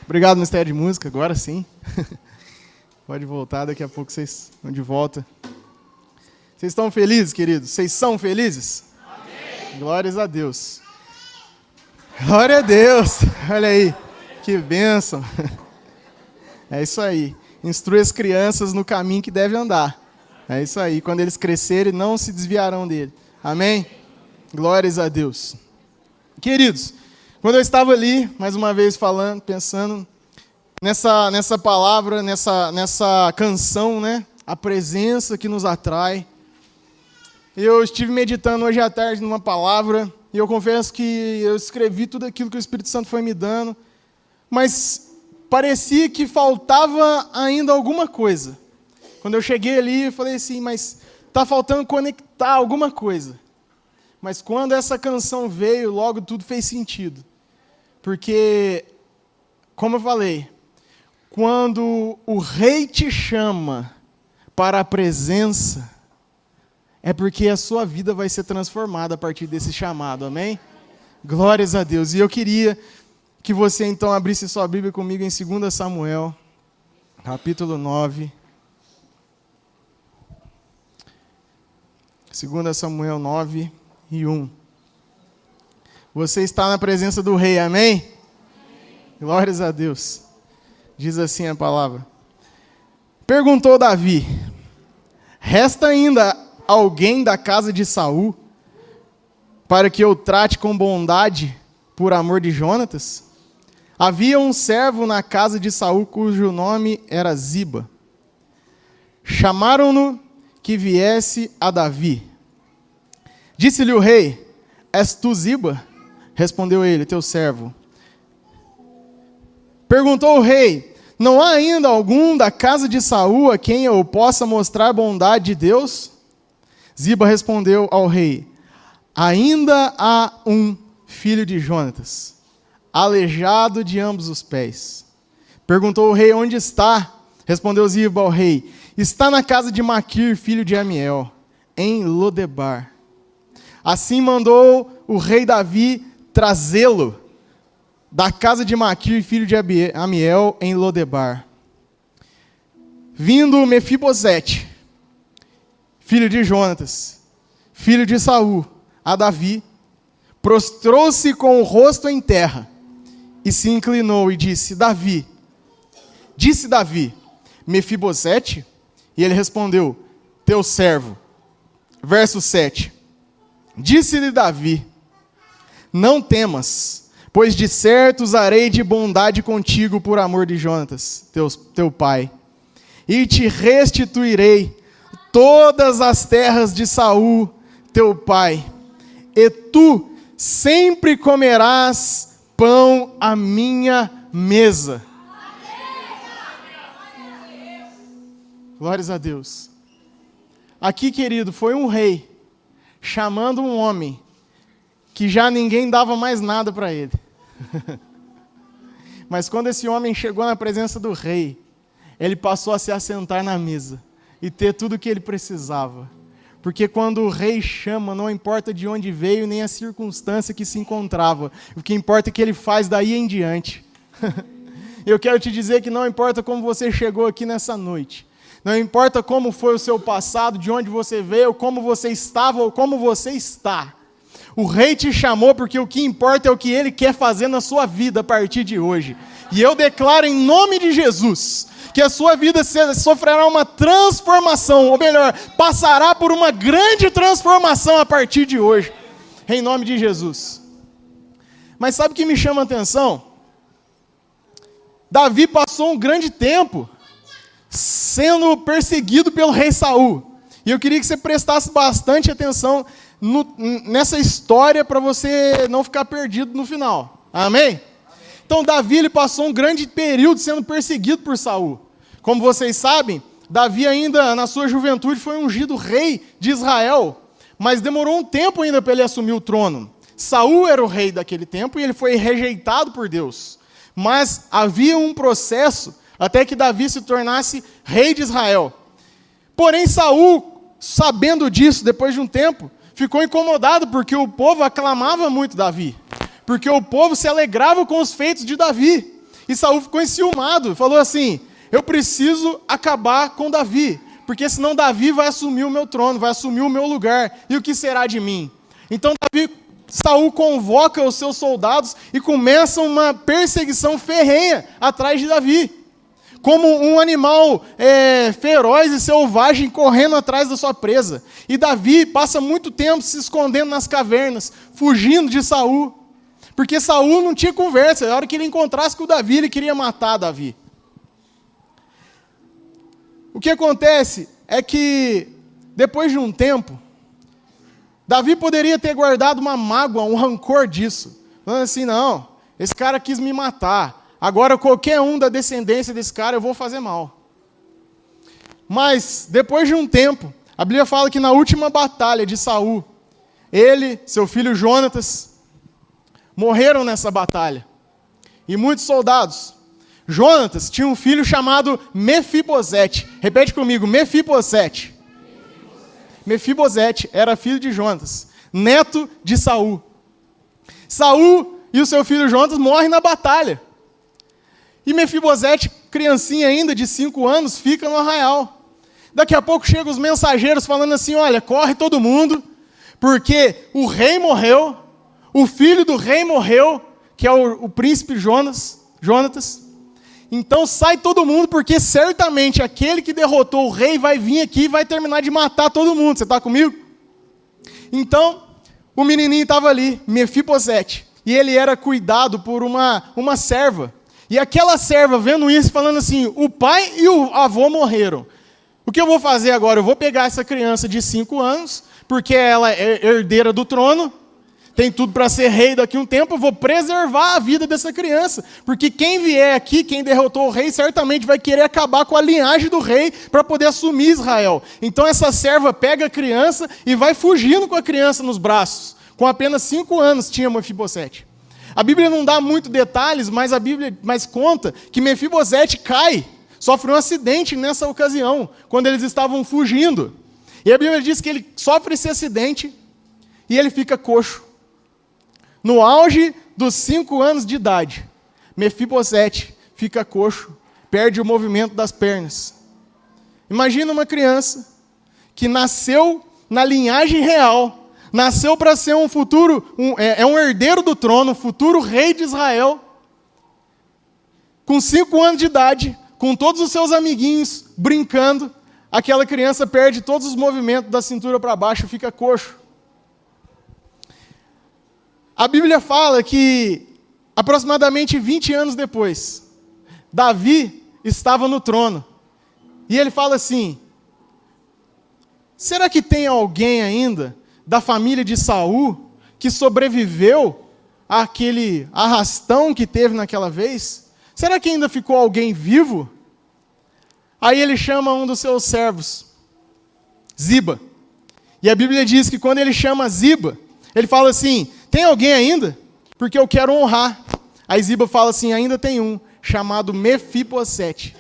Obrigado, Ministério de Música, agora sim. Pode voltar, daqui a pouco vocês vão de volta. Vocês estão felizes, queridos? Vocês são felizes? Amém. Glórias a Deus. Glória a Deus. Olha aí, que bênção. É isso aí. Instrui as crianças no caminho que devem andar. É isso aí. Quando eles crescerem, não se desviarão dele. Amém? Glórias a Deus. Queridos, quando eu estava ali, mais uma vez falando, pensando nessa palavra, nessa canção, né? A presença que nos atrai. Eu estive meditando hoje à tarde numa palavra, e eu confesso que eu escrevi tudo aquilo que o Espírito Santo foi me dando, mas parecia que faltava ainda alguma coisa. Quando eu cheguei ali, eu falei assim, mas está faltando conectar alguma coisa. Mas quando essa canção veio, logo tudo fez sentido. Porque, como eu falei, quando o rei te chama para a presença, é porque a sua vida vai ser transformada a partir desse chamado, amém? Glórias a Deus. E eu queria que você então abrisse sua Bíblia comigo em 2 Samuel, capítulo 9. 2 Samuel 9 e 1. Você está na presença do rei, amém? Amém? Glórias a Deus. Diz assim a palavra. Perguntou Davi: resta ainda alguém da casa de Saul para que eu trate com bondade por amor de Jonatas? Havia um servo na casa de Saul cujo nome era Ziba. Chamaram-no que viesse a Davi. Disse-lhe o rei: és tu Ziba? Respondeu ele: teu servo. Perguntou o rei: não há ainda algum da casa de Saul a quem eu possa mostrar bondade de Deus? Ziba respondeu ao rei: ainda há um filho de Jonatas, aleijado de ambos os pés. Perguntou o rei: onde está? Respondeu Ziba ao rei: está na casa de Maquir, filho de Amiel, em Lodebar. Assim mandou o rei Davi trazê-lo da casa de Maquir, filho de Amiel, em Lodebar. Vindo Mefibosete, filho de Jonatas, filho de Saul, a Davi, prostrou-se com o rosto em terra e se inclinou e disse: Davi. Disse Davi: Mefibosete? E ele respondeu: teu servo. Verso 7. Disse-lhe Davi: não temas, pois de certo usarei de bondade contigo por amor de Jonatas, teu pai, e te restituirei todas as terras de Saul, teu pai, e tu sempre comerás pão à minha mesa. Glórias a Deus. Aqui, querido, foi um rei chamando um homem que já ninguém dava mais nada para ele. Mas quando esse homem chegou na presença do rei, ele passou a se assentar na mesa e ter tudo o que ele precisava. Porque quando o rei chama, não importa de onde veio, nem a circunstância que se encontrava. O que importa é que ele faz daí em diante. Eu quero te dizer que não importa como você chegou aqui nessa noite. Não importa como foi o seu passado, de onde você veio, como você estava ou como você está. O rei te chamou porque o que importa é o que ele quer fazer na sua vida a partir de hoje. E eu declaro em nome de Jesus que a sua vida sofrerá uma transformação, ou melhor, passará por uma grande transformação a partir de hoje, em nome de Jesus. Mas sabe o que me chama a atenção? Davi passou um grande tempo sendo perseguido pelo rei Saul. E eu queria que você prestasse bastante atenção nessa história para você não ficar perdido no final. Amém? Então Davi ele passou um grande período sendo perseguido por Saul. Como vocês sabem, Davi ainda na sua juventude foi ungido rei de Israel, mas demorou um tempo ainda para ele assumir o trono. Saul era o rei daquele tempo e ele foi rejeitado por Deus. Mas havia um processo até que Davi se tornasse rei de Israel. Porém Saul, sabendo disso, depois de um tempo, ficou incomodado porque o povo aclamava muito Davi. Porque o povo se alegrava com os feitos de Davi. E Saul ficou enciumado, falou assim: eu preciso acabar com Davi, porque senão Davi vai assumir o meu trono, vai assumir o meu lugar, e o que será de mim? Então Saul convoca os seus soldados e começa uma perseguição ferrenha atrás de Davi, como um animal feroz e selvagem correndo atrás da sua presa. E Davi passa muito tempo se escondendo nas cavernas, fugindo de Saul, porque Saul não tinha conversa. Na hora que ele encontrasse com Davi, ele queria matar Davi. O que acontece é que, depois de um tempo, Davi poderia ter guardado uma mágoa, um rancor disso. Falando assim: não, esse cara quis me matar, agora qualquer um da descendência desse cara eu vou fazer mal. Mas, depois de um tempo, a Bíblia fala que na última batalha de Saul, ele, seu filho Jonatas, morreram nessa batalha. E muitos soldados. Jonatas tinha um filho chamado Mefibosete. Repete comigo: Mefibosete. Mefibosete era filho de Jonatas, neto de Saul. Saul e o seu filho Jonatas morrem na batalha. E Mefibosete, criancinha ainda de 5 anos, fica no arraial. Daqui a pouco chegam os mensageiros falando assim: olha, corre todo mundo, porque o rei morreu, o filho do rei morreu, que é o príncipe Jonatas. Então sai todo mundo, porque certamente aquele que derrotou o rei vai vir aqui e vai terminar de matar todo mundo. Você está comigo? Então, o menininho estava ali, Mefibosete, e ele era cuidado por uma serva. E aquela serva, vendo isso, falando assim: o pai e o avô morreram. O que eu vou fazer agora? Eu vou pegar essa criança de 5 anos, porque ela é herdeira do trono, tem tudo para ser rei daqui a um tempo, eu vou preservar a vida dessa criança. Porque quem vier aqui, quem derrotou o rei, certamente vai querer acabar com a linhagem do rei para poder assumir Israel. Então essa serva pega a criança e vai fugindo com a criança nos braços. Com apenas 5 anos tinha Mefibosete. A Bíblia não dá muito detalhes, mas a Bíblia conta que Mefibosete cai, sofre um acidente nessa ocasião, quando eles estavam fugindo. E a Bíblia diz que ele sofre esse acidente e ele fica coxo. No auge dos 5 anos de idade, Mefibosete fica coxo, perde o movimento das pernas. Imagina uma criança que nasceu na linhagem real, nasceu para ser um futuro, um herdeiro do trono, futuro rei de Israel, com 5 anos de idade, com todos os seus amiguinhos brincando, aquela criança perde todos os movimentos da cintura para baixo, fica coxo. A Bíblia fala que, aproximadamente 20 anos depois, Davi estava no trono. E ele fala assim: será que tem alguém ainda da família de Saul que sobreviveu àquele arrastão que teve naquela vez? Será que ainda ficou alguém vivo? Aí ele chama um dos seus servos, Ziba. E a Bíblia diz que quando ele chama Ziba, ele fala assim: tem alguém ainda? Porque eu quero honrar. Aí Ziba fala assim: ainda tem um, chamado Mefibosete.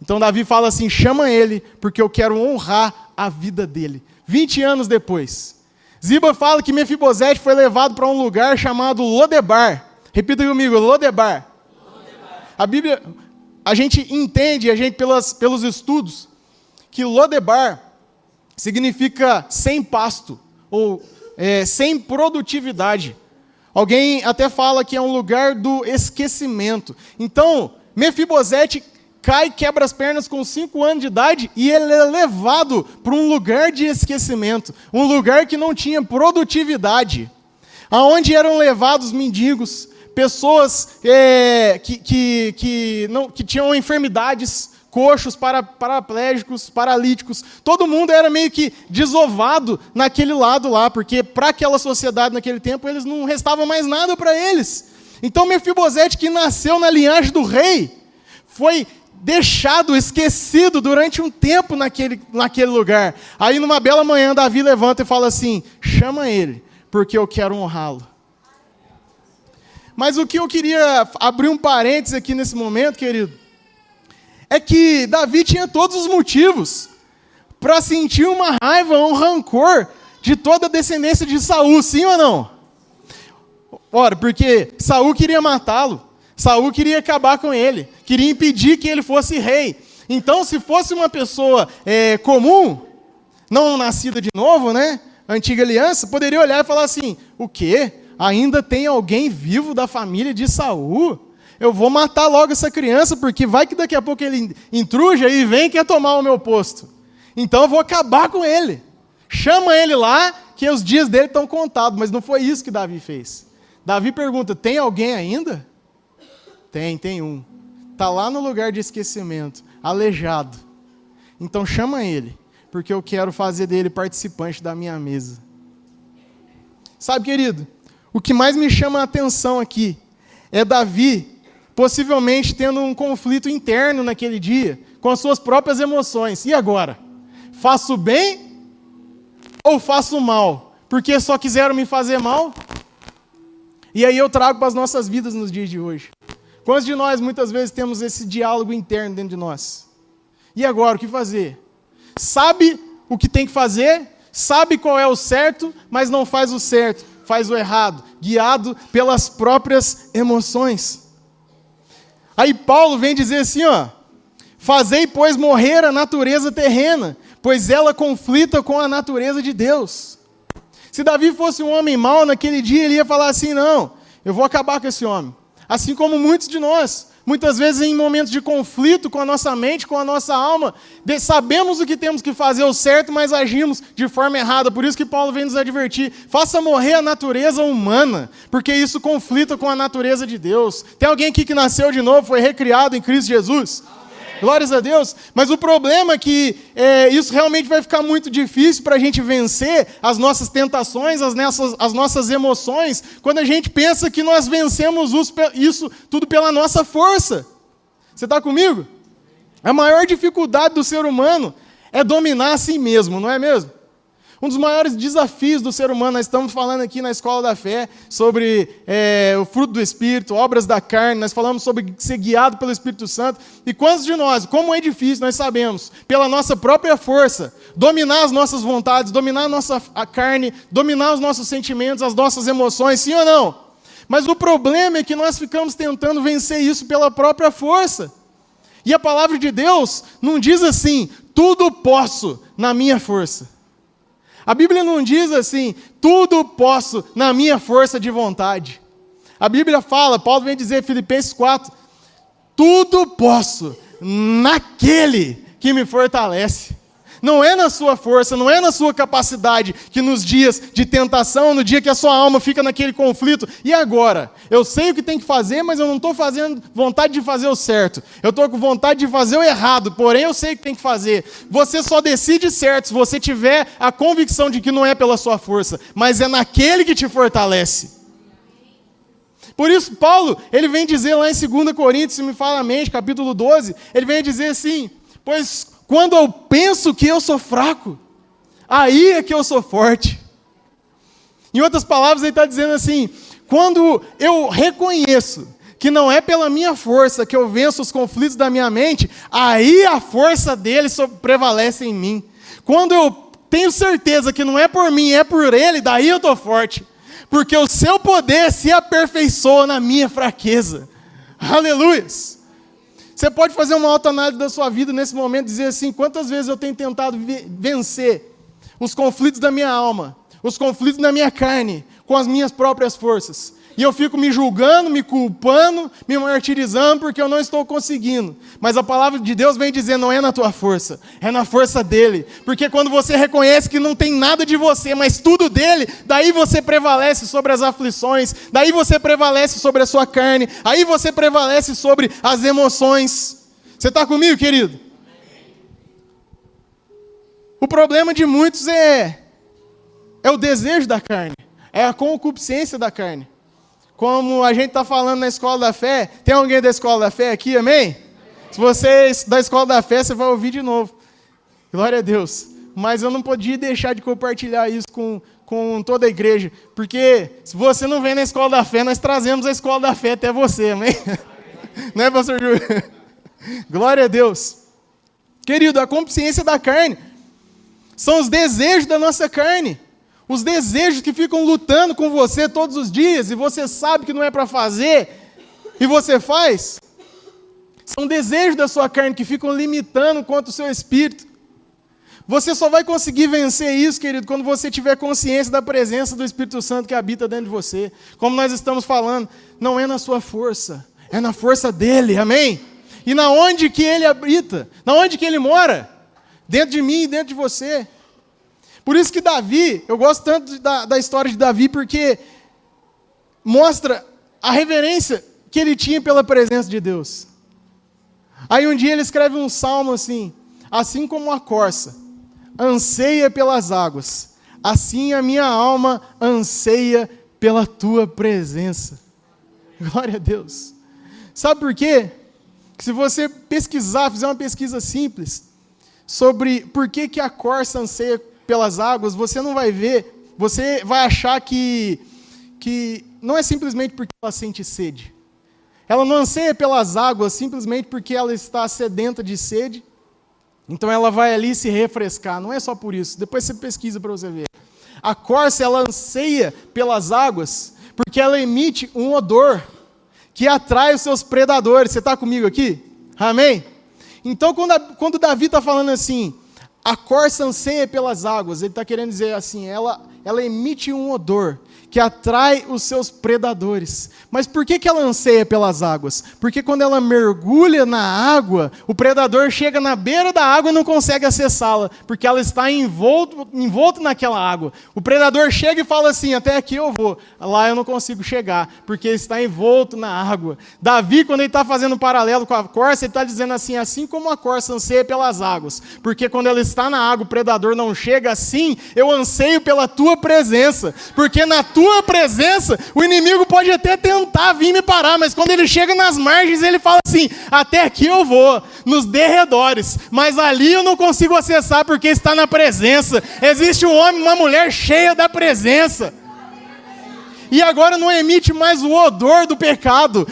Então Davi fala assim: chama ele, porque eu quero honrar a vida dele. 20 anos depois, Ziba fala que Mefibosete foi levado para um lugar chamado Lodebar. Repita comigo: Lodebar. A Bíblia, a gente entende, pelos estudos, que Lodebar significa sem pasto, ou sem produtividade. Alguém até fala que é um lugar do esquecimento. Então, Mefibosete cai, quebra as pernas com 5 anos de idade e ele é levado para um lugar de esquecimento, um lugar que não tinha produtividade, aonde eram levados mendigos, pessoas que tinham enfermidades, coxos, paraplégicos, paralíticos. Todo mundo era meio que desovado naquele lado lá, porque para aquela sociedade naquele tempo, eles não restava mais nada para eles. Então Mefibosete, que nasceu na linhagem do rei, foi deixado, esquecido durante um tempo naquele lugar. Aí numa bela manhã, Davi levanta e fala assim: chama ele, porque eu quero honrá-lo. Mas o que eu queria abrir um parênteses aqui nesse momento, querido, é que Davi tinha todos os motivos para sentir uma raiva, um rancor de toda a descendência de Saul, sim ou não? Ora, porque Saul queria matá-lo, Saul queria acabar com ele, queria impedir que ele fosse rei. Então, se fosse uma pessoa comum, não nascida de novo, né? Antiga aliança, poderia olhar e falar assim: o quê? Ainda tem alguém vivo da família de Saul? Eu vou matar logo essa criança, porque vai que daqui a pouco ele intruja e vem e quer tomar o meu posto. Então eu vou acabar com ele. Chama ele lá, que os dias dele estão contados. Mas não foi isso que Davi fez. Davi pergunta: tem alguém ainda? Tem um. Está lá no lugar de esquecimento, aleijado. Então chama ele, porque eu quero fazer dele participante da minha mesa. Sabe, querido, o que mais me chama a atenção aqui é Davi possivelmente tendo um conflito interno naquele dia, com as suas próprias emoções. E agora? Faço bem ou faço mal? Porque só quiseram me fazer mal? E aí eu trago para as nossas vidas nos dias de hoje. Quantos de nós muitas vezes temos esse diálogo interno dentro de nós? E agora, o que fazer? Sabe o que tem que fazer, sabe qual é o certo, mas não faz o certo, faz o errado, guiado pelas próprias emoções. Aí Paulo vem dizer assim, ó: fazei, pois, morrer a natureza terrena, pois ela conflita com a natureza de Deus. Se Davi fosse um homem mau naquele dia, ele ia falar assim: não, eu vou acabar com esse homem. Assim como muitos de nós, muitas vezes em momentos de conflito com a nossa mente, com a nossa alma, sabemos o que temos que fazer o certo, mas agimos de forma errada. Por isso que Paulo vem nos advertir: faça morrer a natureza humana, porque isso conflita com a natureza de Deus. Tem alguém aqui que nasceu de novo, foi recriado em Cristo Jesus? Glórias a Deus. Mas o problema é que isso realmente vai ficar muito difícil para a gente vencer as nossas tentações, as nossas emoções, quando a gente pensa que nós vencemos isso tudo pela nossa força. Você está comigo? A maior dificuldade do ser humano é dominar a si mesmo, não é mesmo? Um dos maiores desafios do ser humano, nós estamos falando aqui na Escola da Fé sobre o fruto do Espírito, obras da carne, nós falamos sobre ser guiado pelo Espírito Santo. E quantos de nós, como é difícil, nós sabemos, pela nossa própria força, dominar as nossas vontades, dominar a carne, dominar os nossos sentimentos, as nossas emoções, sim ou não? Mas o problema é que nós ficamos tentando vencer isso pela própria força. E a palavra de Deus não diz assim: tudo posso na minha força. A Bíblia não diz assim: tudo posso na minha força de vontade. A Bíblia fala, Paulo vem dizer, Filipenses 4, tudo posso naquele que me fortalece. Não é na sua força, não é na sua capacidade que nos dias de tentação, no dia que a sua alma fica naquele conflito: e agora? Eu sei o que tem que fazer, mas eu não estou fazendo vontade de fazer o certo. Eu estou com vontade de fazer o errado, porém eu sei o que tem que fazer. Você só decide certo se você tiver a convicção de que não é pela sua força, mas é naquele que te fortalece. Por isso Paulo, ele vem dizer lá em 2 Coríntios, se me fala a mente, capítulo 12, ele vem dizer assim: pois quando eu penso que eu sou fraco, aí é que eu sou forte. Em outras palavras, ele está dizendo assim: quando eu reconheço que não é pela minha força que eu venço os conflitos da minha mente, aí a força dele prevalece em mim. Quando eu tenho certeza que não é por mim, é por ele, daí eu estou forte. Porque o seu poder se aperfeiçoa na minha fraqueza. Aleluias! Você pode fazer uma autoanálise da sua vida nesse momento e dizer assim: quantas vezes eu tenho tentado vencer os conflitos da minha alma, os conflitos da minha carne, com as minhas próprias forças. E eu fico me julgando, me culpando, me martirizando porque eu não estou conseguindo. Mas a palavra de Deus vem dizer: não é na tua força, é na força dele. Porque quando você reconhece que não tem nada de você, mas tudo dele, daí você prevalece sobre as aflições, daí você prevalece sobre a sua carne, aí você prevalece sobre as emoções. Você está comigo, querido? O problema de muitos é o desejo da carne, é a concupiscência da carne. Como a gente está falando na Escola da Fé, tem alguém da Escola da Fé aqui, amém? Se você é da Escola da Fé, você vai ouvir de novo. Glória a Deus. Mas eu não podia deixar de compartilhar isso com toda a igreja, porque se você não vem na Escola da Fé, nós trazemos a Escola da Fé até você, amém? Não é, pastor Júlio? Glória a Deus. Querido, a consciência da carne são os desejos da nossa carne. Os desejos que ficam lutando com você todos os dias, e você sabe que não é para fazer, e você faz, são desejos da sua carne que ficam limitando quanto o seu espírito. Você só vai conseguir vencer isso, querido, quando você tiver consciência da presença do Espírito Santo que habita dentro de você. Como nós estamos falando, não é na sua força, é na força dele, amém? E na onde que ele habita, na onde que ele mora? Dentro de mim e dentro de você. Por isso que Davi, eu gosto tanto da história de Davi, porque mostra a reverência que ele tinha pela presença de Deus. Aí um dia ele escreve um salmo assim como a corça anseia pelas águas, assim a minha alma anseia pela tua presença. Glória a Deus. Sabe por quê? Se você pesquisar, fizer uma pesquisa simples sobre por que a corça anseia pelas águas, você não vai ver, você vai achar que não é simplesmente porque ela sente sede. Ela não anseia pelas águas simplesmente porque ela está sedenta de sede, então ela vai ali se refrescar. Não é só por isso, depois você pesquisa para você ver. A corça, ela anseia pelas águas porque ela emite um odor que atrai os seus predadores. Você está comigo aqui? Amém? Então, quando Davi está falando assim, a corça anseia pelas águas, ele está querendo dizer assim, ela emite um odor que atrai os seus predadores. Mas por que ela anseia pelas águas? Porque quando ela mergulha na água, o predador chega na beira da água e não consegue acessá-la, porque ela está envolto naquela água. O predador chega e fala assim, até aqui eu vou, lá eu não consigo chegar, porque está envolto na água. Davi, quando ele está fazendo um paralelo com a corça, ele está dizendo assim como a corça anseia pelas águas, porque quando ela está na água, o predador não chega, assim eu anseio pela tua presença, porque na tua presença, o inimigo pode até tentar vir me parar, mas quando ele chega nas margens, ele fala assim, até aqui eu vou, nos derredores, mas ali eu não consigo acessar porque está na presença. Existe um homem, uma mulher cheia da presença. E agora não emite mais o odor do pecado,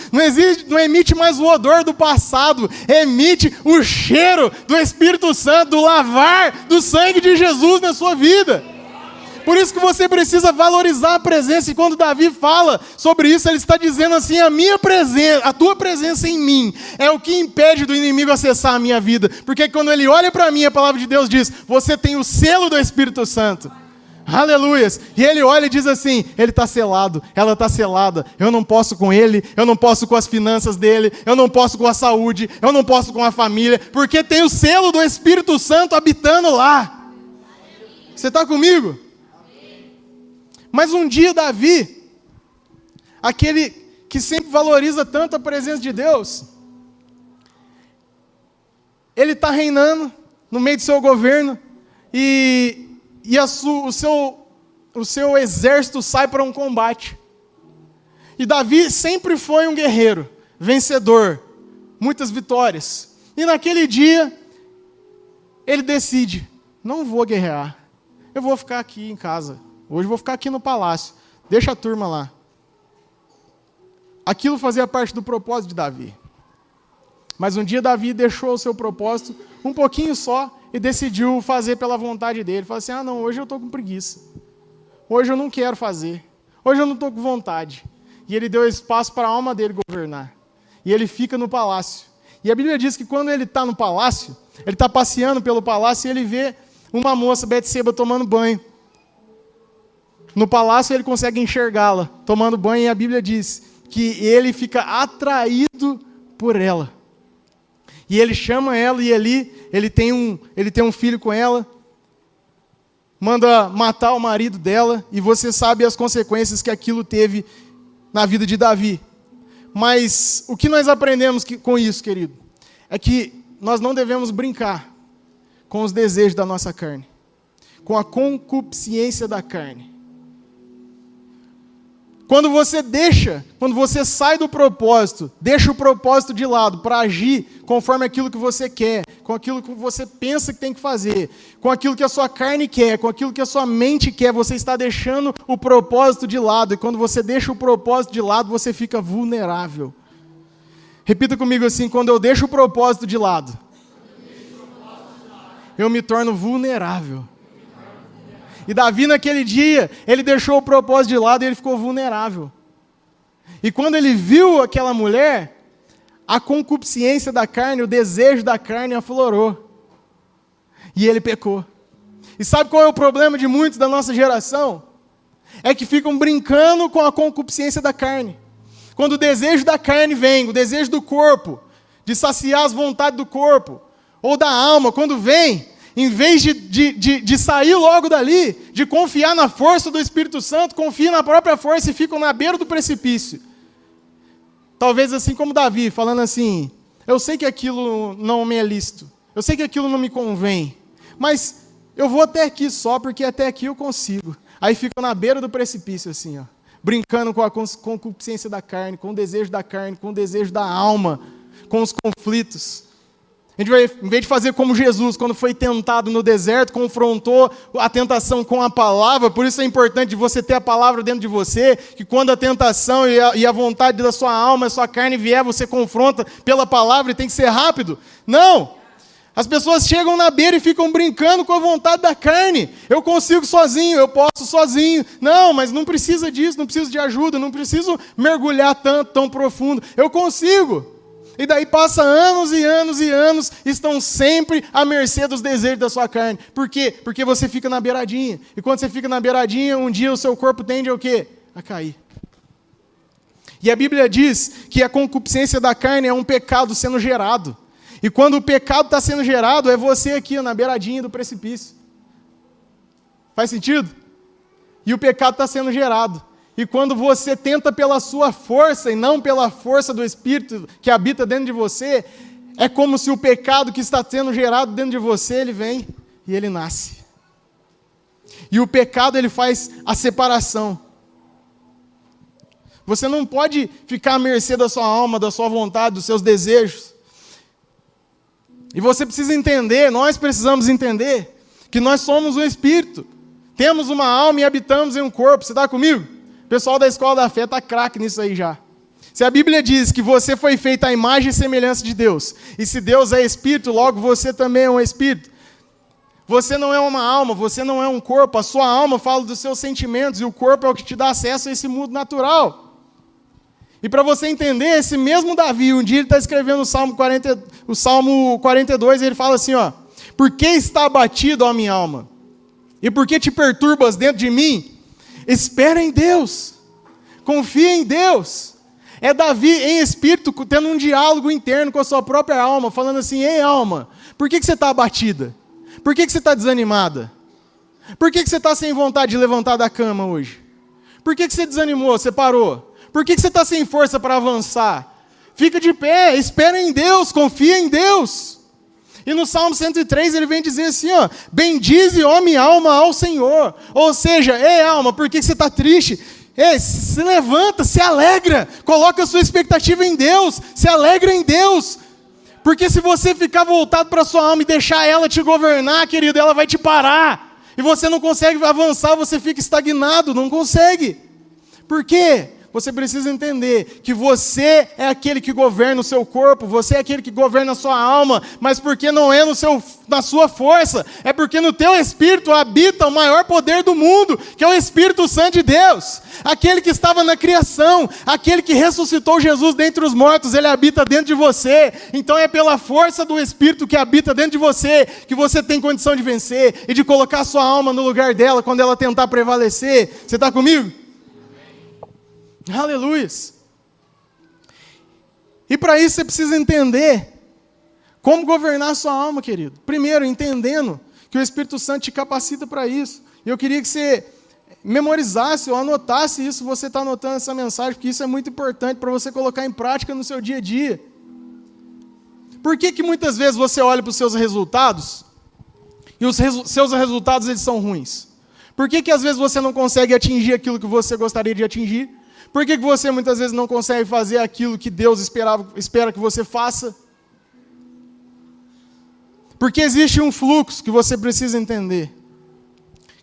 não emite mais o odor do passado, emite o cheiro do Espírito Santo, do lavar do sangue de Jesus na sua vida. Por isso que você precisa valorizar a presença, e quando Davi fala sobre isso, ele está dizendo assim, a tua presença em mim é o que impede do inimigo acessar a minha vida, porque quando ele olha para mim, a palavra de Deus diz, você tem o selo do Espírito Santo. Aleluias, e ele olha e diz assim, ele está selado, ela está selada, eu não posso com ele, eu não posso com as finanças dele, eu não posso com a saúde, eu não posso com a família, porque tem o selo do Espírito Santo habitando lá. Você está comigo? Mas um dia Davi, aquele que sempre valoriza tanto a presença de Deus, ele está reinando no meio do seu governo e o seu exército sai para um combate. E Davi sempre foi um guerreiro, vencedor, muitas vitórias. E naquele dia, ele decide, não vou guerrear, eu vou ficar aqui em casa. Hoje eu vou ficar aqui no palácio. Deixa a turma lá. Aquilo fazia parte do propósito de Davi. Mas um dia Davi deixou o seu propósito um pouquinho só e decidiu fazer pela vontade dele. Falou assim, não, hoje eu estou com preguiça. Hoje eu não quero fazer. Hoje eu não estou com vontade. E ele deu espaço para a alma dele governar. E ele fica no palácio. E a Bíblia diz que quando ele está no palácio, ele está passeando pelo palácio e ele vê uma moça, Betseba, tomando banho. No palácio ele consegue enxergá-la tomando banho, e a Bíblia diz que ele fica atraído por ela. E ele chama ela, e ele tem um filho com ela, manda matar o marido dela, e você sabe as consequências que aquilo teve na vida de Davi. Mas o que nós aprendemos com isso, querido, é que nós não devemos brincar com os desejos da nossa carne, com a concupiscência da carne. Quando você sai do propósito, deixa o propósito de lado para agir conforme aquilo que você quer, com aquilo que você pensa que tem que fazer, com aquilo que a sua carne quer, com aquilo que a sua mente quer, você está deixando o propósito de lado. E quando você deixa o propósito de lado, você fica vulnerável. Repita comigo assim, quando eu deixo o propósito de lado, eu me torno vulnerável. E Davi naquele dia, ele deixou o propósito de lado e ele ficou vulnerável. E quando ele viu aquela mulher, a concupiscência da carne, o desejo da carne aflorou. E ele pecou. E sabe qual é o problema de muitos da nossa geração? É que ficam brincando com a concupiscência da carne. Quando o desejo da carne vem, o desejo do corpo, de saciar as vontades do corpo, ou da alma, quando vem, em vez de sair logo dali, de confiar na força do Espírito Santo, confia na própria força e ficam na beira do precipício. Talvez assim como Davi, falando assim, eu sei que aquilo não me é lícito, eu sei que aquilo não me convém, mas eu vou até aqui só, porque até aqui eu consigo. Aí ficam na beira do precipício assim, ó, brincando com a concupiscência da carne, com o desejo da carne, com o desejo da alma, com os conflitos. A gente vai, em vez de fazer como Jesus, quando foi tentado no deserto, confrontou a tentação com a palavra, por isso é importante você ter a palavra dentro de você, que quando a tentação e a vontade da sua alma, a sua carne vier, você confronta pela palavra e tem que ser rápido. Não! As pessoas chegam na beira e ficam brincando com a vontade da carne. Eu consigo sozinho, eu posso sozinho. Não, mas não precisa disso, não preciso de ajuda, não preciso mergulhar tão profundo. Eu consigo. E daí passa anos e anos e anos, estão sempre à mercê dos desejos da sua carne. Por quê? Porque você fica na beiradinha. E quando você fica na beiradinha, um dia o seu corpo tende ao quê? A cair. E a Bíblia diz que a concupiscência da carne é um pecado sendo gerado. E quando o pecado está sendo gerado, é você aqui, na beiradinha do precipício. Faz sentido? E o pecado está sendo gerado. E quando você tenta pela sua força e não pela força do Espírito que habita dentro de você, é como se o pecado que está sendo gerado dentro de você, ele vem e ele nasce. E o pecado, ele faz a separação. Você não pode ficar à mercê da sua alma, da sua vontade, dos seus desejos. E você precisa entender, nós precisamos entender, que nós somos um Espírito. Temos uma alma e habitamos em um corpo. Você está comigo? O pessoal da Escola da Fé está craque nisso aí já. Se a Bíblia diz que você foi feito à imagem e semelhança de Deus, e se Deus é Espírito, logo você também é um Espírito. Você não é uma alma, você não é um corpo. A sua alma fala dos seus sentimentos, e o corpo é o que te dá acesso a esse mundo natural. E para você entender, esse mesmo Davi, um dia ele está escrevendo o Salmo 42, e ele fala assim, ó, por que está abatido, ó minha alma? E por que te perturbas dentro de mim? Espera em Deus, confia em Deus. É Davi em espírito, tendo um diálogo interno com a sua própria alma, falando assim, ei alma, por que você está abatida? Por que você está desanimada? Por que você está sem vontade de levantar da cama hoje? Por que você desanimou, você parou? Por que você está sem força para avançar? Fica de pé, espera em Deus, confia em Deus. E no Salmo 103 ele vem dizer assim, ó, bendize, ó minha alma, ao Senhor. Ou seja, ei alma, por que você está triste? Ei, se levanta, se alegra, coloca a sua expectativa em Deus, se alegra em Deus. Porque se você ficar voltado para a sua alma e deixar ela te governar, querido, ela vai te parar. E você não consegue avançar, você fica estagnado, não consegue. Por quê? Você precisa entender que você é aquele que governa o seu corpo, você é aquele que governa a sua alma, mas porque não é na sua força, é porque no teu espírito habita o maior poder do mundo, que é o Espírito Santo de Deus, aquele que estava na criação, aquele que ressuscitou Jesus dentre os mortos, ele habita dentro de você. Então é pela força do Espírito que habita dentro de você, que você tem condição de vencer e de colocar a sua alma no lugar dela quando ela tentar prevalecer. Você está comigo? Aleluias. E para isso você precisa entender como governar a sua alma, querido. Primeiro, entendendo que o Espírito Santo te capacita para isso. E eu queria que você memorizasse ou anotasse isso, você está anotando essa mensagem, porque isso é muito importante para você colocar em prática no seu dia a dia. Por que muitas vezes você olha para os seus resultados e os seus resultados eles são ruins? Por que às vezes você não consegue atingir aquilo que você gostaria de atingir? Por que você muitas vezes não consegue fazer aquilo que Deus espera que você faça? Porque existe um fluxo que você precisa entender,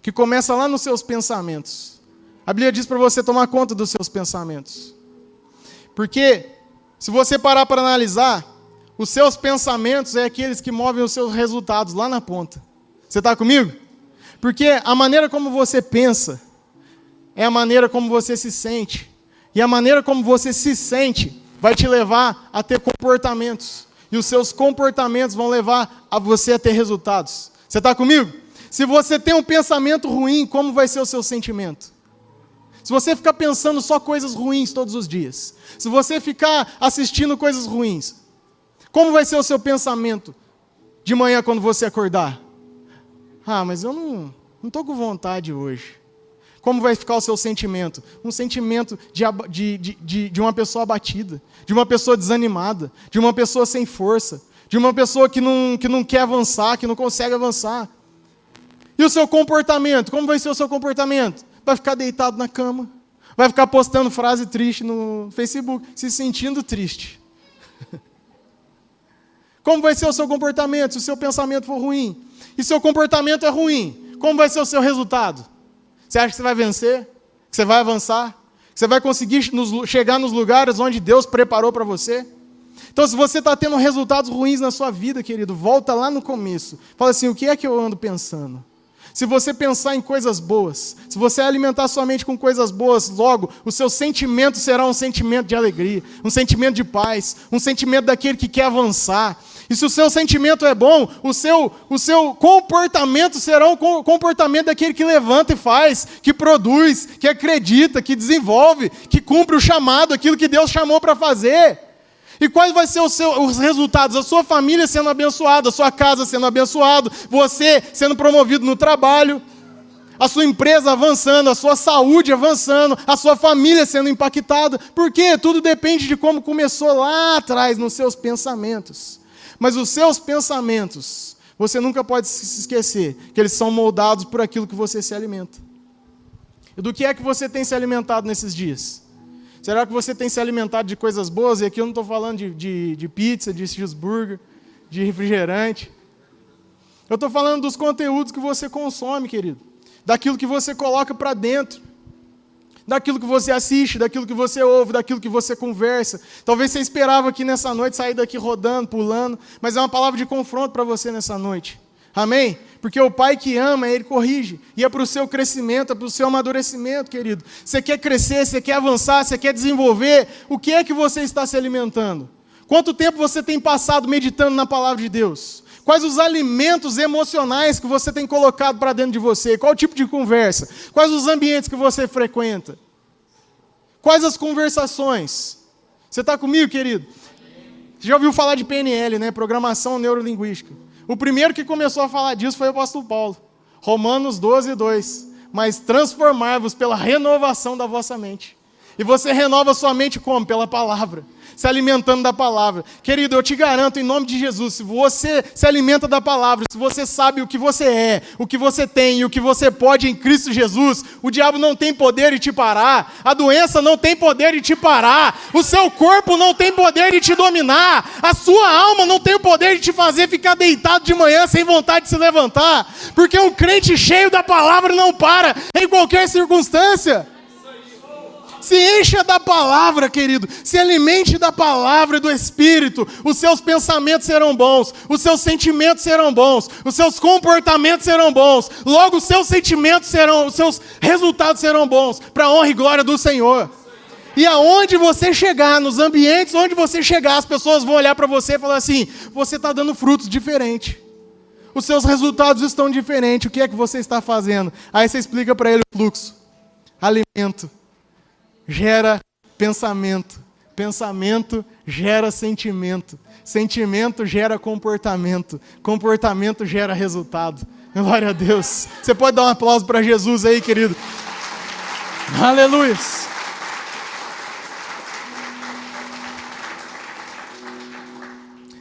que começa lá nos seus pensamentos. A Bíblia diz para você tomar conta dos seus pensamentos. Porque, se você parar para analisar, os seus pensamentos é aqueles que movem os seus resultados lá na ponta. Você está comigo? Porque a maneira como você pensa é a maneira como você se sente. E a maneira como você se sente vai te levar a ter comportamentos. E os seus comportamentos vão levar a você a ter resultados. Você está comigo? Se você tem um pensamento ruim, como vai ser o seu sentimento? Se você ficar pensando só coisas ruins todos os dias, se você ficar assistindo coisas ruins, como vai ser o seu pensamento de manhã quando você acordar? Ah, mas eu não estou com vontade hoje. Como vai ficar o seu sentimento? Um sentimento de uma pessoa abatida, de uma pessoa desanimada, de uma pessoa sem força, de uma pessoa que não quer avançar, que não consegue avançar. E o seu comportamento? Como vai ser o seu comportamento? Vai ficar deitado na cama, vai ficar postando frase triste no Facebook, se sentindo triste. Como vai ser o seu comportamento se o seu pensamento for ruim? E seu comportamento é ruim, como vai ser o seu resultado? Você acha que você vai vencer? Que você vai avançar? Que você vai conseguir chegar nos lugares onde Deus preparou para você? Então, se você está tendo resultados ruins na sua vida, querido, volta lá no começo. Fala assim, o que é que eu ando pensando? Se você pensar em coisas boas, se você alimentar sua mente com coisas boas, logo, o seu sentimento será um sentimento de alegria, um sentimento de paz, um sentimento daquele que quer avançar. E se o seu sentimento é bom, o seu comportamento será um comportamento daquele que levanta e faz, que produz, que acredita, que desenvolve, que cumpre o chamado, aquilo que Deus chamou para fazer. E quais vão ser os resultados? A sua família sendo abençoada, a sua casa sendo abençoada, você sendo promovido no trabalho, a sua empresa avançando, a sua saúde avançando, a sua família sendo impactada. Por quê? Tudo depende de como começou lá atrás nos seus pensamentos. Mas os seus pensamentos, você nunca pode se esquecer que eles são moldados por aquilo que você se alimenta. E do que é que você tem se alimentado nesses dias? Será que você tem se alimentado de coisas boas? E aqui eu não estou falando de pizza, de cheeseburger, de refrigerante. Eu estou falando dos conteúdos que você consome, querido. Daquilo que você coloca para dentro. Daquilo que você assiste, daquilo que você ouve, daquilo que você conversa. Talvez você esperava aqui nessa noite sair daqui rodando, pulando, mas é uma palavra de confronto para você nessa noite. Amém? Porque o Pai que ama, Ele corrige. E é para o seu crescimento, é para o seu amadurecimento, querido. Você quer crescer, você quer avançar, você quer desenvolver. O que é que você está se alimentando? Quanto tempo você tem passado meditando na palavra de Deus? Quais os alimentos emocionais que você tem colocado para dentro de você? Qual o tipo de conversa? Quais os ambientes que você frequenta? Quais as conversações? Você está comigo, querido? Você já ouviu falar de PNL, né? Programação Neurolinguística. O primeiro que começou a falar disso foi o apóstolo Paulo. Romanos 12:2. Mas transformai-vos pela renovação da vossa mente. E você renova sua mente como? Pela palavra. Se alimentando da palavra. Querido, eu te garanto, em nome de Jesus, se você se alimenta da palavra, se você sabe o que você é, o que você tem e o que você pode em Cristo Jesus, o diabo não tem poder de te parar, a doença não tem poder de te parar, o seu corpo não tem poder de te dominar, a sua alma não tem o poder de te fazer ficar deitado de manhã sem vontade de se levantar, porque um crente cheio da palavra não para em qualquer circunstância. Se encha da palavra, querido. Se alimente da palavra e do Espírito. Os seus pensamentos serão bons. Os seus sentimentos serão bons. Os seus comportamentos serão bons. Logo, os seus sentimentos serão, os seus resultados serão bons. Para a honra e glória do Senhor. E aonde você chegar, nos ambientes onde você chegar, as pessoas vão olhar para você e falar assim, você está dando frutos diferentes. Os seus resultados estão diferentes. O que é que você está fazendo? Aí você explica para ele o fluxo. Alimento gera pensamento. Pensamento gera sentimento. Sentimento gera comportamento. Comportamento gera resultado. Glória a Deus. Você pode dar um aplauso para Jesus aí, querido. Aleluia.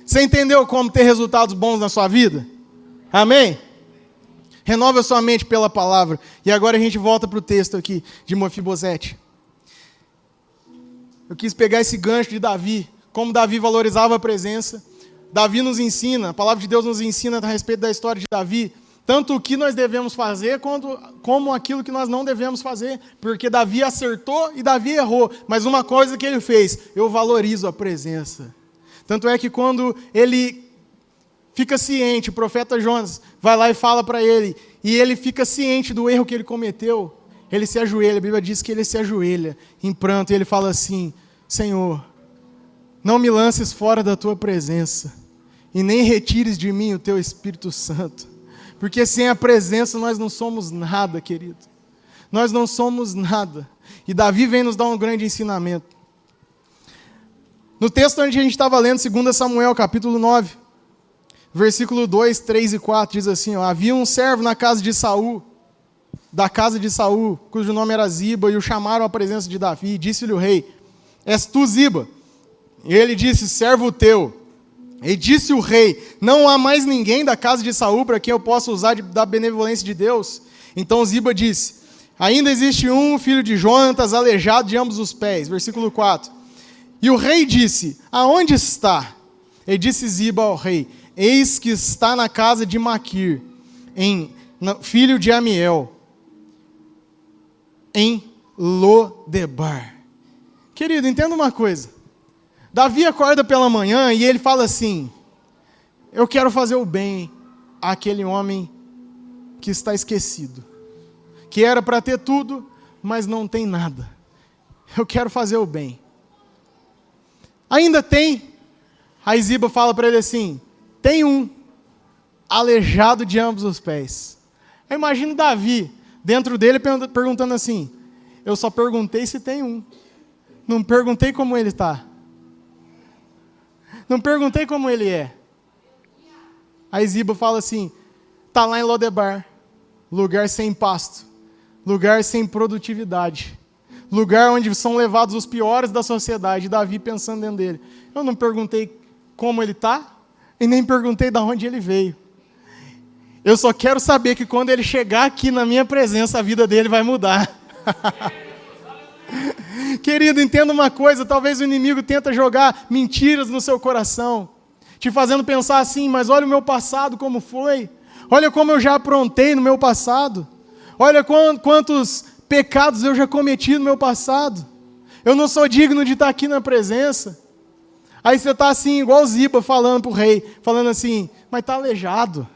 Você entendeu como ter resultados bons na sua vida? Amém? Renova a sua mente pela palavra. E agora a gente volta para o texto aqui de Mefibosete. Eu quis pegar esse gancho de Davi, como Davi valorizava a presença. Davi nos ensina, a palavra de Deus nos ensina a respeito da história de Davi, tanto o que nós devemos fazer, como aquilo que nós não devemos fazer, porque Davi acertou e Davi errou, mas uma coisa que ele fez, eu valorizo a presença. Tanto é que quando ele fica ciente, o profeta Jonas vai lá e fala para ele, e ele fica ciente do erro que ele cometeu, ele se ajoelha, a Bíblia diz que ele se ajoelha em pranto, e ele fala assim: Senhor, não me lances fora da tua presença, e nem retires de mim o teu Espírito Santo, porque sem a presença nós não somos nada, querido. Nós não somos nada. E Davi vem nos dar um grande ensinamento. No texto onde a gente estava lendo, 2 Samuel, capítulo 9, versículo 2, 3 e 4, diz assim: havia um servo na casa de Saul, cujo nome era Ziba, e o chamaram à presença de Davi, e disse-lhe o rei: és tu, Ziba? E ele disse: servo teu. E disse o rei: não há mais ninguém da casa de Saul para quem eu possa usar da benevolência de Deus? Então Ziba disse: ainda existe um filho de Jonatas, aleijado de ambos os pés. Versículo 4. E o rei disse: aonde está? E disse Ziba ao rei: eis que está na casa de Maquir, filho de Amiel, em Lodebar. Querido, entenda uma coisa. Davi acorda pela manhã e ele fala assim: eu quero fazer o bem àquele homem que está esquecido, que era para ter tudo, mas não tem nada. Eu quero fazer o bem. Ainda tem. Aí Ziba fala para ele assim: tem um aleijado de ambos os pés. Eu imagino Davi dentro dele perguntando assim: eu só perguntei se tem um, não perguntei como ele está, não perguntei como ele é. Aí Ziba fala assim: está lá em Lodebar, lugar sem pasto, lugar sem produtividade, lugar onde são levados os piores da sociedade. Davi pensando dentro dele: eu não perguntei como ele está, e nem perguntei de onde ele veio. Eu só quero saber que quando ele chegar aqui na minha presença, a vida dele vai mudar. Querido, entenda uma coisa: talvez o inimigo tenta jogar mentiras no seu coração, te fazendo pensar assim: mas olha o meu passado como foi, olha como eu já aprontei no meu passado, olha quantos pecados eu já cometi no meu passado, eu não sou digno de estar aqui na presença. Aí você está assim, igual Ziba, falando para o rei, falando assim: mas está aleijado,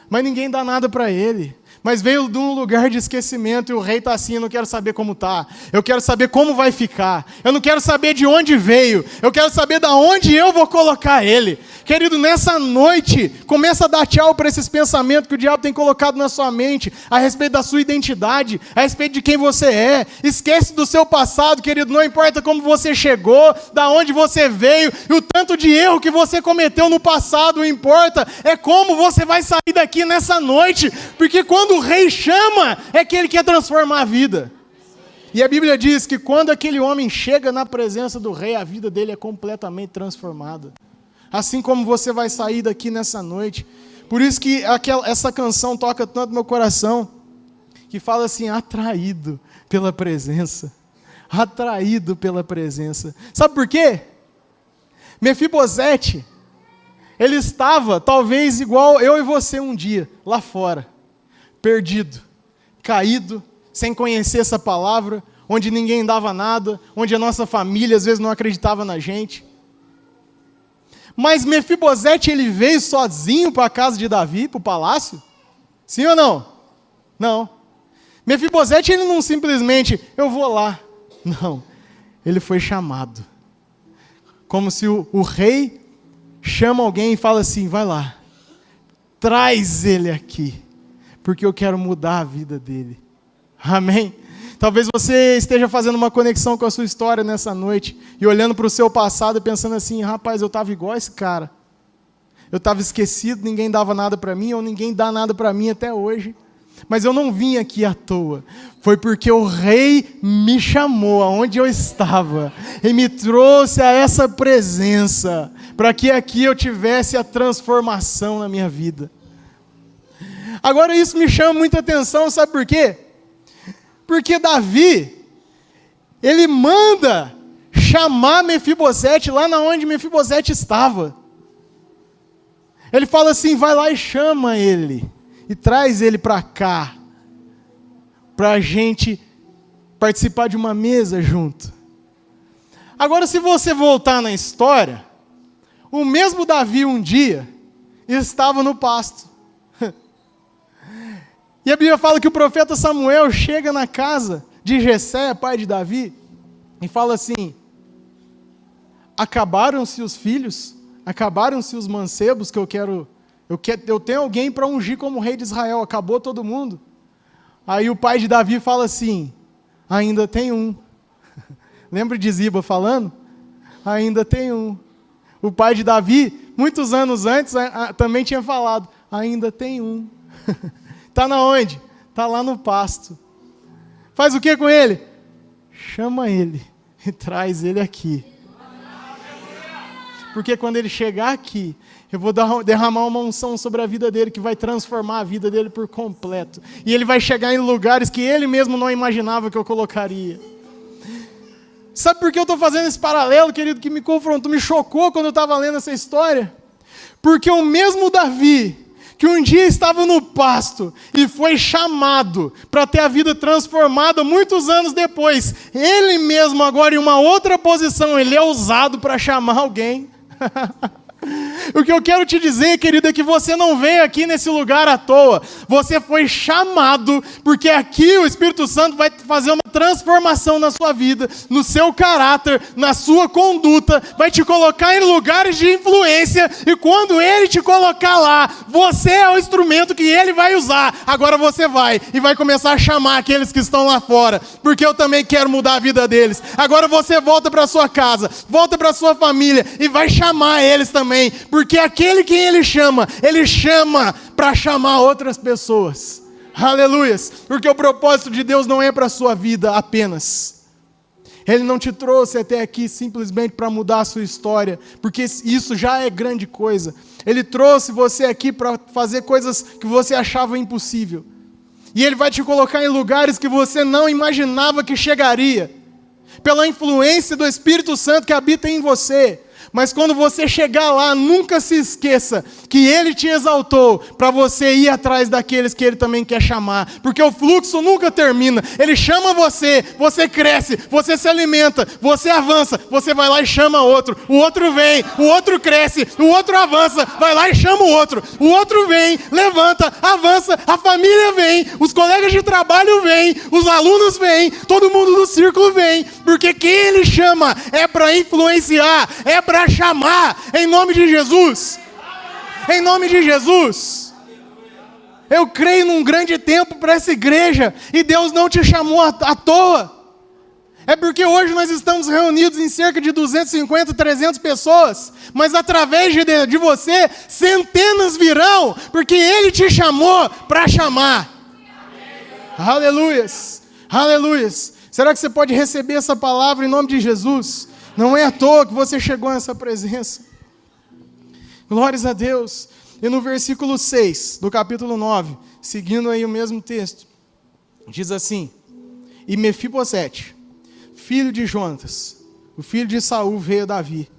mas ninguém dá nada para ele, mas veio de um lugar de esquecimento, e o rei está assim: eu não quero saber como está, eu quero saber como vai ficar, eu não quero saber de onde veio, eu quero saber de onde eu vou colocar ele. Querido, nessa noite, começa a dar tchau para esses pensamentos que o diabo tem colocado na sua mente, a respeito da sua identidade, a respeito de quem você é. Esquece do seu passado, querido, não importa como você chegou, da onde você veio, e o tanto de erro que você cometeu no passado, o importa é como você vai sair daqui nessa noite, porque quando o rei chama, é que ele quer transformar a vida. E a Bíblia diz que quando aquele homem chega na presença do rei, a vida dele é completamente transformada. Assim como você vai sair daqui nessa noite. Por isso que essa canção toca tanto no meu coração, que fala assim: atraído pela presença. Atraído pela presença. Sabe por quê? Mefibosete, ele estava talvez igual eu e você um dia, lá fora, perdido, caído, sem conhecer essa palavra, onde ninguém dava nada, onde a nossa família às vezes não acreditava na gente. Mas Mefibosete, ele veio sozinho para a casa de Davi, para o palácio? Sim ou não? Não. Mefibosete, ele não simplesmente: eu vou lá. Não. Ele foi chamado. Como se o rei chama alguém e fala assim: vai lá, traz ele aqui, porque eu quero mudar a vida dele. Amém? Talvez você esteja fazendo uma conexão com a sua história nessa noite, e olhando para o seu passado e pensando assim: rapaz, eu estava igual a esse cara. Eu estava esquecido, ninguém dava nada para mim, ou ninguém dá nada para mim até hoje. Mas eu não vim aqui à toa. Foi porque o rei me chamou aonde eu estava e me trouxe a essa presença, para que aqui eu tivesse a transformação na minha vida. Agora isso me chama muita atenção, sabe por quê? Porque Davi, ele manda chamar Mefibosete lá na onde Mefibosete estava. Ele fala assim: vai lá e chama ele, e traz ele para cá, para a gente participar de uma mesa junto. Agora, se você voltar na história, o mesmo Davi um dia estava no pasto. E a Bíblia fala que o profeta Samuel chega na casa de Jessé, pai de Davi, e fala assim: acabaram-se os filhos, acabaram-se os mancebos que eu tenho alguém para ungir como rei de Israel, acabou todo mundo. Aí o pai de Davi fala assim: ainda tem um. Lembra de Ziba falando? Ainda tem um. O pai de Davi, muitos anos antes, também tinha falado: ainda tem um. Está na onde? Está lá no pasto. Faz o que com ele? Chama ele e traz ele aqui. Porque quando ele chegar aqui, eu vou derramar uma unção sobre a vida dele que vai transformar a vida dele por completo. E ele vai chegar em lugares que ele mesmo não imaginava que eu colocaria. Sabe por que eu estou fazendo esse paralelo, querido, que me confrontou, me chocou quando eu estava lendo essa história? Porque o mesmo Davi, que um dia estava no pasto e foi chamado para ter a vida transformada muitos anos depois, ele mesmo agora em uma outra posição, ele é usado para chamar alguém. O que eu quero te dizer, querido, é que você não veio aqui nesse lugar à toa. Você foi chamado, porque aqui o Espírito Santo vai fazer uma transformação na sua vida, no seu caráter, na sua conduta, vai te colocar em lugares de influência, e quando Ele te colocar lá, você é o instrumento que Ele vai usar. Agora você vai e vai começar a chamar aqueles que estão lá fora, porque eu também quero mudar a vida deles. Agora você volta para sua casa, volta para sua família e vai chamar eles também, porque aquele quem ele chama para chamar outras pessoas. Aleluias! Porque o propósito de Deus não é para a sua vida apenas. Ele não te trouxe até aqui simplesmente para mudar a sua história, porque isso já é grande coisa. Ele trouxe você aqui para fazer coisas que você achava impossível. E Ele vai te colocar em lugares que você não imaginava que chegaria, pela influência do Espírito Santo que habita em você. Mas quando você chegar lá, nunca se esqueça que Ele te exaltou para você ir atrás daqueles que Ele também quer chamar. Porque o fluxo nunca termina. Ele chama você, você cresce, você se alimenta, você avança, você vai lá e chama outro. O outro vem, o outro cresce, o outro avança, vai lá e chama o outro. O outro vem, levanta, avança, a família vem, os colegas de trabalho vêm, os alunos vêm, todo mundo do círculo vem. Porque quem Ele chama é para influenciar, é para chamar, em nome de Jesus. Em nome de Jesus. Eu creio num grande tempo para essa igreja, e Deus não te chamou à toa. É porque hoje nós estamos reunidos em cerca de 250, 300 pessoas, mas através de você, centenas virão, porque Ele te chamou para chamar. Aleluias, aleluias. Será que você pode receber essa palavra em nome de Jesus? Não é à toa que você chegou nessa presença. Glórias a Deus. E no versículo 6 do capítulo 9, seguindo aí o mesmo texto, diz assim: e Mefibosete, filho de Jonatas, o filho de Saul, veio a Davi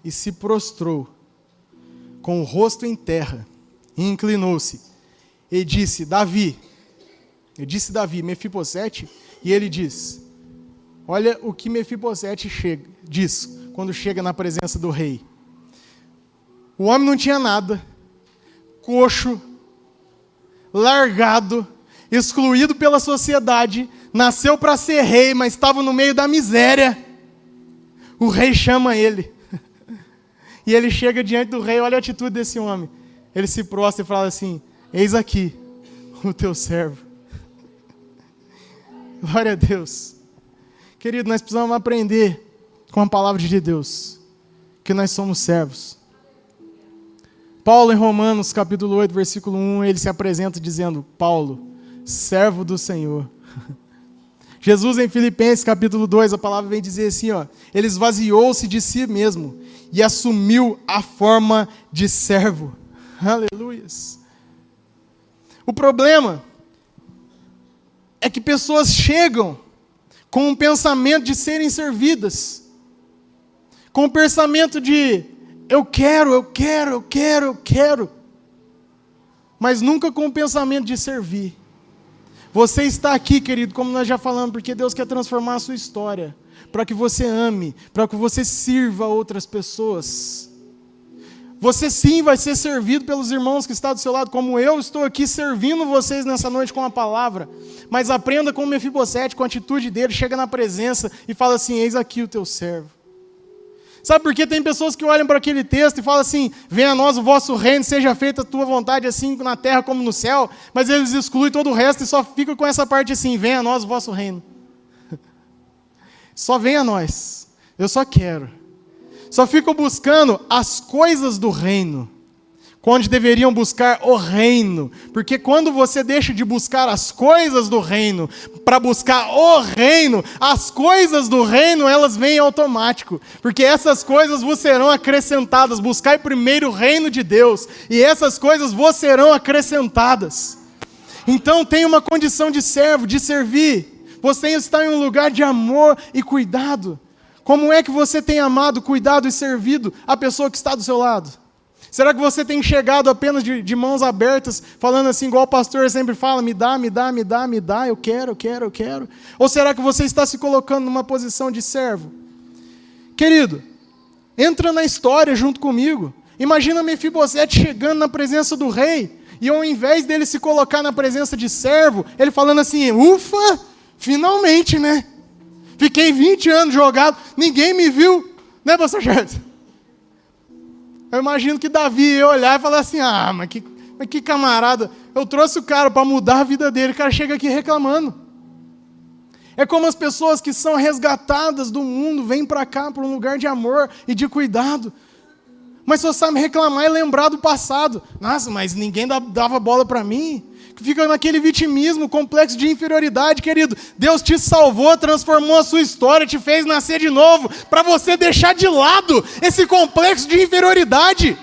e se prostrou com o rosto em terra e inclinou-se e disse: Davi, Mefibosete, e ele diz: olha o que Mefibosete diz quando chega na presença do rei. O homem não tinha nada, coxo, largado, excluído pela sociedade, nasceu para ser rei, mas estava no meio da miséria. O rei chama ele. E ele chega diante do rei, olha a atitude desse homem. Ele se prostra e fala assim: eis aqui o teu servo. Glória a Deus. Querido, nós precisamos aprender com a palavra de Deus que nós somos servos. Paulo, em Romanos, capítulo 8, versículo 1, ele se apresenta dizendo: Paulo, servo do Senhor. Jesus, em Filipenses, capítulo 2, a palavra vem dizer assim, ó: ele esvaziou-se de si mesmo e assumiu a forma de servo. Aleluias. O problema é que pessoas chegam com um pensamento de serem servidas, com o pensamento de eu quero, mas nunca com o pensamento de servir. Você está aqui, querido, como nós já falamos, porque Deus quer transformar a sua história, para que você ame, para que você sirva outras pessoas. Você sim vai ser servido pelos irmãos que estão do seu lado, como eu estou aqui servindo vocês nessa noite com a palavra. Mas aprenda com Mefibosete, com a atitude dele, chega na presença e fala assim: eis aqui o teu servo. Sabe por que tem pessoas que olham para aquele texto e falam assim: venha a nós o vosso reino, seja feita a tua vontade assim na terra como no céu, mas eles excluem todo o resto e só ficam com essa parte assim: venha a nós o vosso reino. Só venha a nós, eu só quero. Só ficam buscando as coisas do reino, quando deveriam buscar o reino. Porque quando você deixa de buscar as coisas do reino para buscar o reino, as coisas do reino, elas vêm automático. Porque essas coisas vos serão acrescentadas. Buscai primeiro o reino de Deus, e essas coisas vos serão acrescentadas. Então tenha uma condição de servo, de servir. Você está em um lugar de amor e cuidado. Como é que você tem amado, cuidado e servido a pessoa que está do seu lado? Será que você tem chegado apenas de mãos abertas, falando assim, igual o pastor sempre fala: me dá, me dá, me dá, me dá, eu quero, eu quero, eu quero? Ou será que você está se colocando numa posição de servo? Querido, entra na história junto comigo. Imagina Mefibosete chegando na presença do rei, e ao invés dele se colocar na presença de servo, ele falando assim: ufa, finalmente, né? Fiquei 20 anos jogado, ninguém me viu, né, pastor Gerson? Eu imagino que Davi ia olhar e falar assim: ah, mas que camarada, eu trouxe o cara para mudar a vida dele, o cara chega aqui reclamando. É como as pessoas que são resgatadas do mundo, vêm para cá, para um lugar de amor e de cuidado, mas só sabe reclamar e lembrar do passado. Nossa, mas ninguém dava bola para mim. Fica naquele vitimismo, complexo de inferioridade, querido. Deus te salvou, transformou a sua história, te fez nascer de novo, para você deixar de lado esse complexo de inferioridade,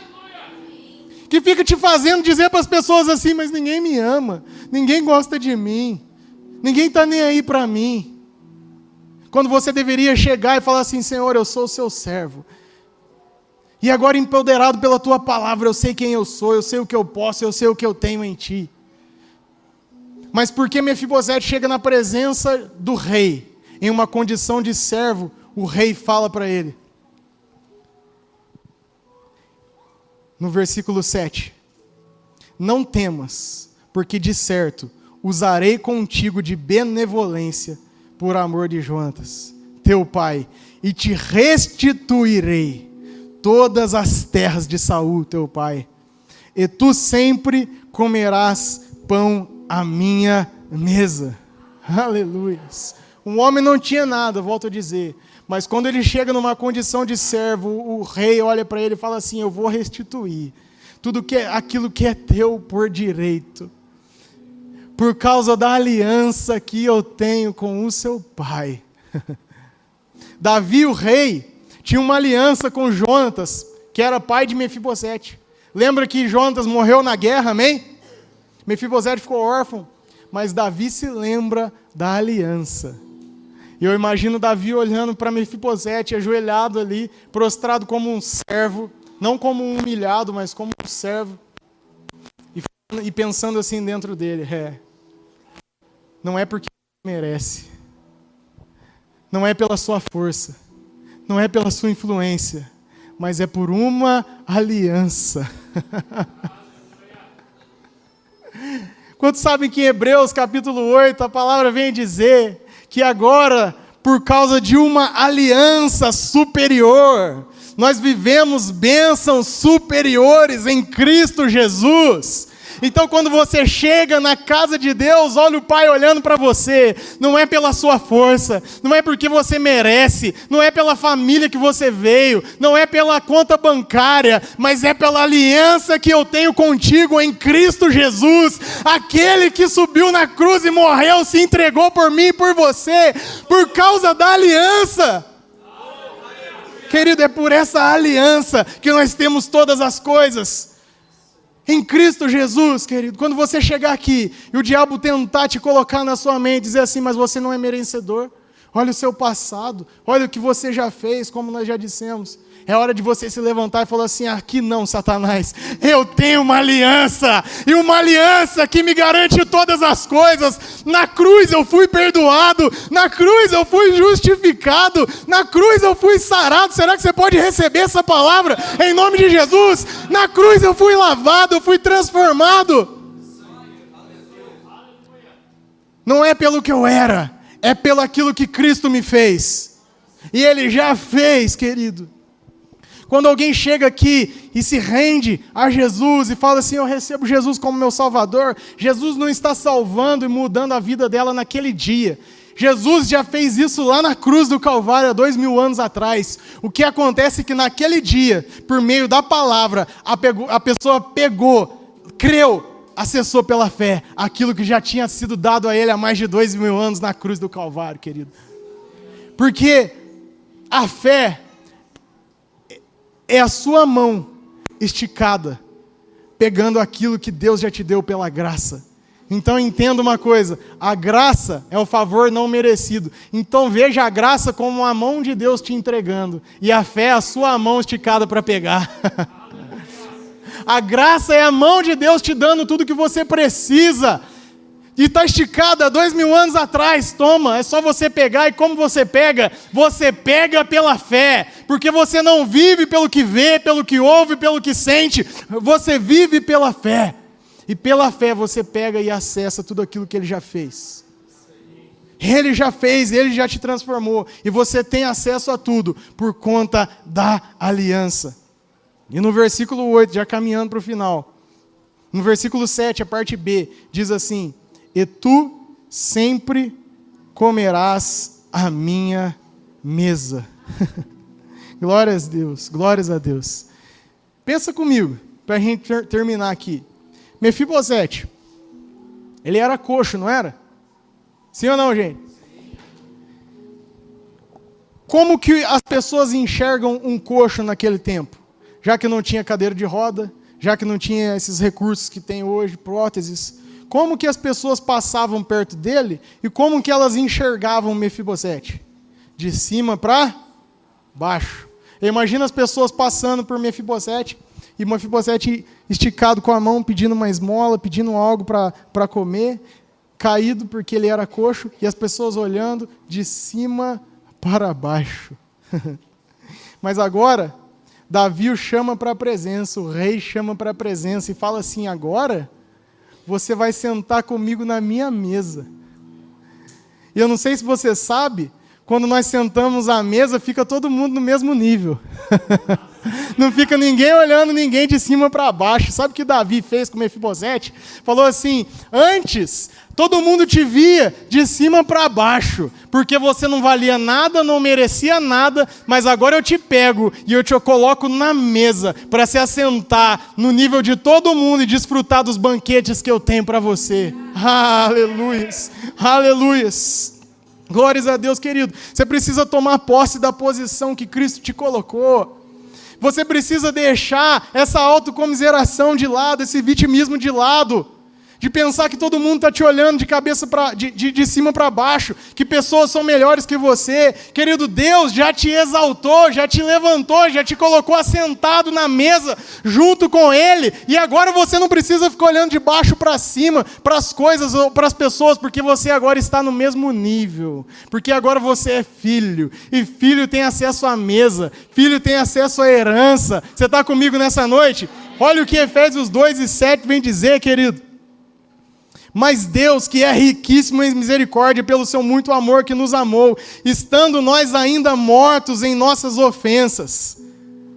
que fica te fazendo dizer para as pessoas assim: mas ninguém me ama, ninguém gosta de mim, ninguém está nem aí para mim. Quando você deveria chegar e falar assim: Senhor, eu sou o seu servo, e agora empoderado pela tua palavra, eu sei quem eu sou, eu sei o que eu posso, eu sei o que eu tenho em ti. Mas porque Mefibosete chega na presença do rei, em uma condição de servo, o rei fala para ele. No versículo 7. Não temas, porque de certo usarei contigo de benevolência, por amor de Jonatas, teu pai, e te restituirei todas as terras de Saul, teu pai, e tu sempre comerás pão à minha mesa. Aleluia. Um homem não tinha nada, volto a dizer, mas quando ele chega numa condição de servo, o rei olha para ele e fala assim: eu vou restituir tudo aquilo que é teu por direito, por causa da aliança que eu tenho com o seu pai. Davi, o rei, tinha uma aliança com Jonatas, que era pai de Mefibosete. Lembra que Jonatas morreu na guerra, amém? Mefibosete ficou órfão, mas Davi se lembra da aliança. E eu imagino Davi olhando para Mefibosete, ajoelhado ali, prostrado como um servo, não como um humilhado, mas como um servo, e pensando assim dentro dele: não é porque merece, não é pela sua força, não é pela sua influência, mas é por uma aliança. Quantos sabem que em Hebreus capítulo 8 a palavra vem dizer que agora, por causa de uma aliança superior, nós vivemos bênçãos superiores em Cristo Jesus. Então quando você chega na casa de Deus, olha o Pai olhando para você, não é pela sua força, não é porque você merece, não é pela família que você veio, não é pela conta bancária, mas é pela aliança que eu tenho contigo em Cristo Jesus, aquele que subiu na cruz e morreu, se entregou por mim e por você, por causa da aliança. Querido, é por essa aliança que nós temos todas as coisas. Em Cristo Jesus, querido. Quando você chegar aqui e o diabo tentar te colocar na sua mente, dizer assim: mas você não é merecedor, olha o seu passado, olha o que você já fez, como nós já dissemos. É hora de você se levantar e falar assim: aqui não, Satanás, eu tenho uma aliança, e uma aliança que me garante todas as coisas. Na cruz eu fui perdoado, na cruz eu fui justificado, na cruz eu fui sarado. Será que você pode receber essa palavra em nome de Jesus? Na cruz eu fui lavado, eu fui transformado. Não é pelo que eu era, é pelo aquilo que Cristo me fez. E Ele já fez, querido. Quando alguém chega aqui e se rende a Jesus e fala assim: eu recebo Jesus como meu Salvador, Jesus não está salvando e mudando a vida dela naquele dia. Jesus já fez isso lá na cruz do Calvário há 2000 anos atrás. O que acontece é que naquele dia, por meio da palavra, a pessoa pegou, creu, acessou pela fé aquilo que já tinha sido dado a ele há mais de 2000 anos na cruz do Calvário, querido. Porque a fé é a sua mão esticada, pegando aquilo que Deus já te deu pela graça. Então entenda uma coisa: a graça é o favor não merecido. Então veja a graça como a mão de Deus te entregando, e a fé é a sua mão esticada para pegar. A graça é a mão de Deus te dando tudo que você precisa. E está esticada há 2000 anos atrás. Toma, é só você pegar. E como você pega? Você pega pela fé. Porque você não vive pelo que vê, pelo que ouve, pelo que sente. Você vive pela fé. E pela fé você pega e acessa tudo aquilo que Ele já fez. Ele já fez, Ele já te transformou. E você tem acesso a tudo por conta da aliança. E no versículo 8, já caminhando para o final. No versículo 7, a parte B, diz assim: e tu sempre comerás a minha mesa. Glórias a Deus, glórias a Deus. Pensa comigo, para a gente terminar aqui. Mefibosete, ele era coxo, não era? Sim ou não, gente? Como que as pessoas enxergam um coxo naquele tempo? Já que não tinha cadeira de roda, já que não tinha esses recursos que tem hoje, próteses, como que as pessoas passavam perto dele e como que elas enxergavam Mefibosete? De cima para baixo. Imagina as pessoas passando por Mefibosete e Mefibosete esticado com a mão, pedindo uma esmola, pedindo algo para comer, caído porque ele era coxo, e as pessoas olhando de cima para baixo. Mas agora, Davi o chama para a presença, o rei chama para a presença e fala assim: agora você vai sentar comigo na minha mesa. E eu não sei se você sabe, quando nós sentamos à mesa, fica todo mundo no mesmo nível. Não fica ninguém olhando ninguém de cima para baixo. Sabe o que Davi fez com Mefibosete? Falou assim: antes, todo mundo te via de cima para baixo, porque você não valia nada, não merecia nada, mas agora eu te pego e eu te coloco na mesa para se assentar no nível de todo mundo e desfrutar dos banquetes que eu tenho para você. Aleluias, aleluias. Glórias a Deus, querido. Você precisa tomar posse da posição que Cristo te colocou. Você precisa deixar essa autocomiseração de lado, esse vitimismo de lado, de pensar que todo mundo está te olhando de cabeça de cima para baixo, que pessoas são melhores que você. Querido, Deus já te exaltou, já te levantou, já te colocou assentado na mesa junto com Ele, e agora você não precisa ficar olhando de baixo para cima, para as coisas ou para as pessoas, porque você agora está no mesmo nível, porque agora você é filho, e filho tem acesso à mesa, filho tem acesso à herança. Você está comigo nessa noite? Olha o que Efésios 2:7 vem dizer, querido. Mas Deus, que é riquíssimo em misericórdia, pelo seu muito amor que nos amou, estando nós ainda mortos em nossas ofensas.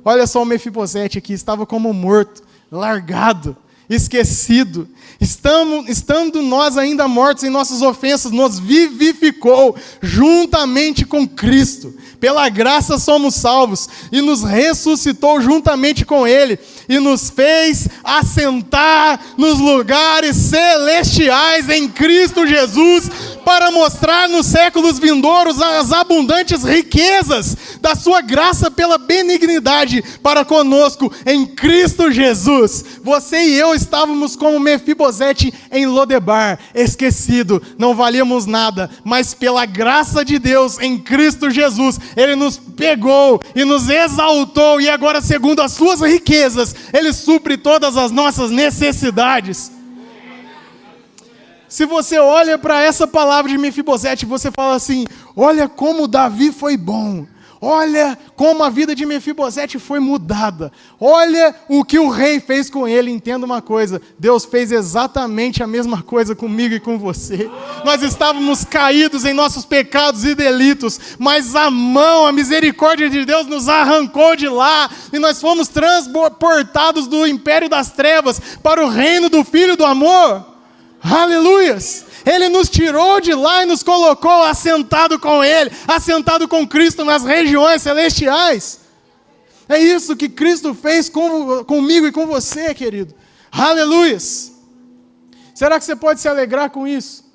Olha só o Mefibosete aqui, estava como morto, largado, esquecido. Estando nós ainda mortos em nossas ofensas, nos vivificou juntamente com Cristo. Pela graça somos salvos, e nos ressuscitou juntamente com Ele, e nos fez assentar nos lugares celestiais em Cristo Jesus, para mostrar nos séculos vindouros as abundantes riquezas da sua graça pela benignidade para conosco em Cristo Jesus. Você e eu estávamos como Mefibosete em Lodebar, esquecido, não valíamos nada, mas pela graça de Deus em Cristo Jesus, Ele nos pegou e nos exaltou, e agora, segundo as suas riquezas, Ele supre todas as nossas necessidades. Se você olha para essa palavra de Mefibosete, você fala assim: olha como Davi foi bom, olha como a vida de Mefibosete foi mudada, olha o que o rei fez com ele. Entenda uma coisa, Deus fez exatamente a mesma coisa comigo e com você. Nós estávamos caídos em nossos pecados e delitos, mas a mão, a misericórdia de Deus nos arrancou de lá, e nós fomos transportados do império das trevas para o reino do Filho do amor. Aleluias! Ele nos tirou de lá e nos colocou assentado com Ele, assentado com Cristo nas regiões celestiais. É isso que Cristo fez comigo e com você, querido. Aleluias! Será que você pode se alegrar com isso?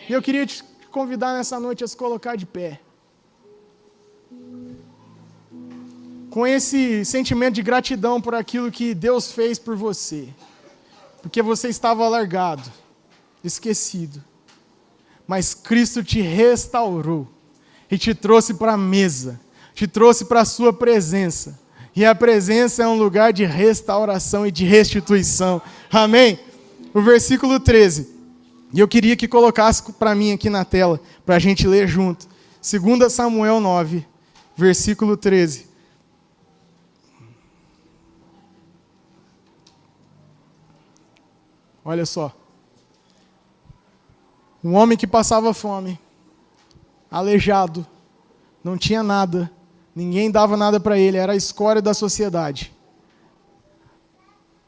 E eu queria te convidar nessa noite a se colocar de pé, com esse sentimento de gratidão por aquilo que Deus fez por você. Porque você estava largado, esquecido. Mas Cristo te restaurou e te trouxe para a mesa, te trouxe para a sua presença. E a presença é um lugar de restauração e de restituição. Amém? O versículo 13. E eu queria que colocasse para mim aqui na tela, para a gente ler junto. 2 Samuel 9, versículo 13. Olha só, um homem que passava fome, aleijado, não tinha nada, ninguém dava nada para ele, era a escória da sociedade.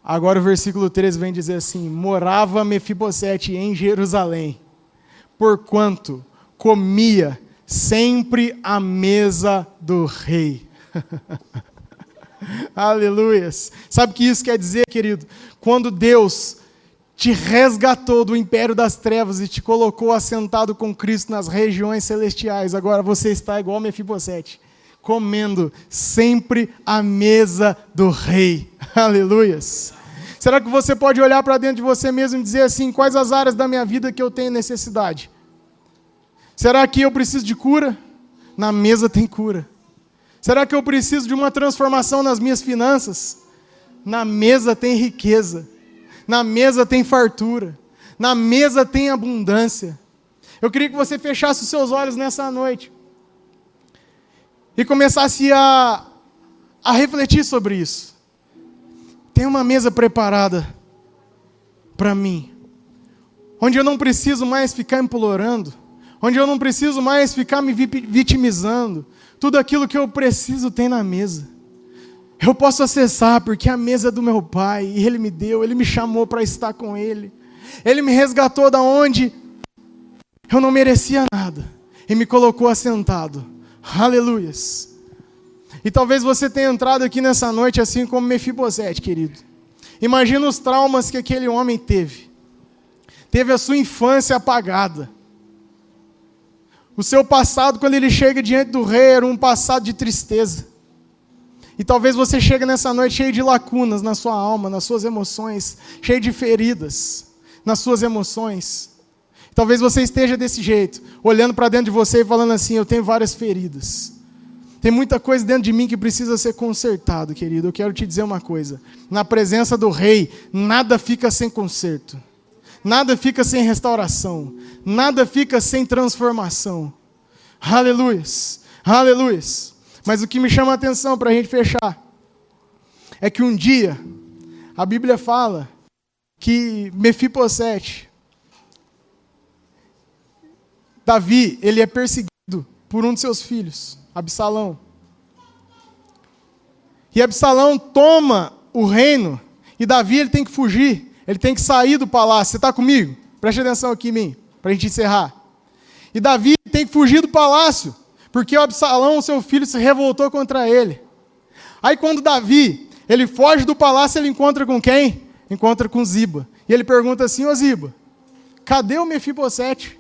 Agora o versículo 13 vem dizer assim: morava Mefibosete em Jerusalém, porquanto comia sempre à mesa do rei. Aleluias! Sabe o que isso quer dizer, querido? Quando Deus te resgatou do império das trevas e te colocou assentado com Cristo nas regiões celestiais, agora você está igual Mefibosete, comendo sempre à mesa do rei. Aleluias! Será que você pode olhar para dentro de você mesmo e dizer assim: quais as áreas da minha vida que eu tenho necessidade? Será que eu preciso de cura? Na mesa tem cura. Será que eu preciso de uma transformação nas minhas finanças? Na mesa tem riqueza. Na mesa tem fartura, na mesa tem abundância. Eu queria que você fechasse os seus olhos nessa noite e começasse a refletir sobre isso. Tem uma mesa preparada para mim, onde eu não preciso mais ficar implorando, onde eu não preciso mais ficar me vitimizando. Tudo aquilo que eu preciso tem na mesa. Eu posso acessar porque a mesa é do meu Pai, e Ele me deu, Ele me chamou para estar com Ele. Ele me resgatou da onde eu não merecia nada e me colocou assentado. Aleluias! E talvez você tenha entrado aqui nessa noite assim como Mefibosete, querido. Imagina os traumas que aquele homem teve. Teve a sua infância apagada. O seu passado, quando ele chega diante do rei, era um passado de tristeza. E talvez você chegue nessa noite cheio de lacunas na sua alma, nas suas emoções, cheio de feridas nas suas emoções. Talvez você esteja desse jeito, olhando para dentro de você e falando assim: eu tenho várias feridas. Tem muita coisa dentro de mim que precisa ser consertado, querido. Eu quero te dizer uma coisa: na presença do rei, nada fica sem conserto. Nada fica sem restauração. Nada fica sem transformação. Aleluias! Aleluias! Mas o que me chama a atenção para a gente fechar é que um dia a Bíblia fala que Mefibosete, Davi, ele é perseguido por um de seus filhos, Absalão. E Absalão toma o reino e Davi ele tem que fugir, ele tem que sair do palácio. Você está comigo? Preste atenção aqui em mim, para a gente encerrar. E Davi tem que fugir do palácio, porque o Absalão, seu filho, se revoltou contra ele. Aí quando Davi, ele foge do palácio, ele encontra com quem? Encontra com Ziba. E ele pergunta assim: ô Ziba, cadê o Mefibosete?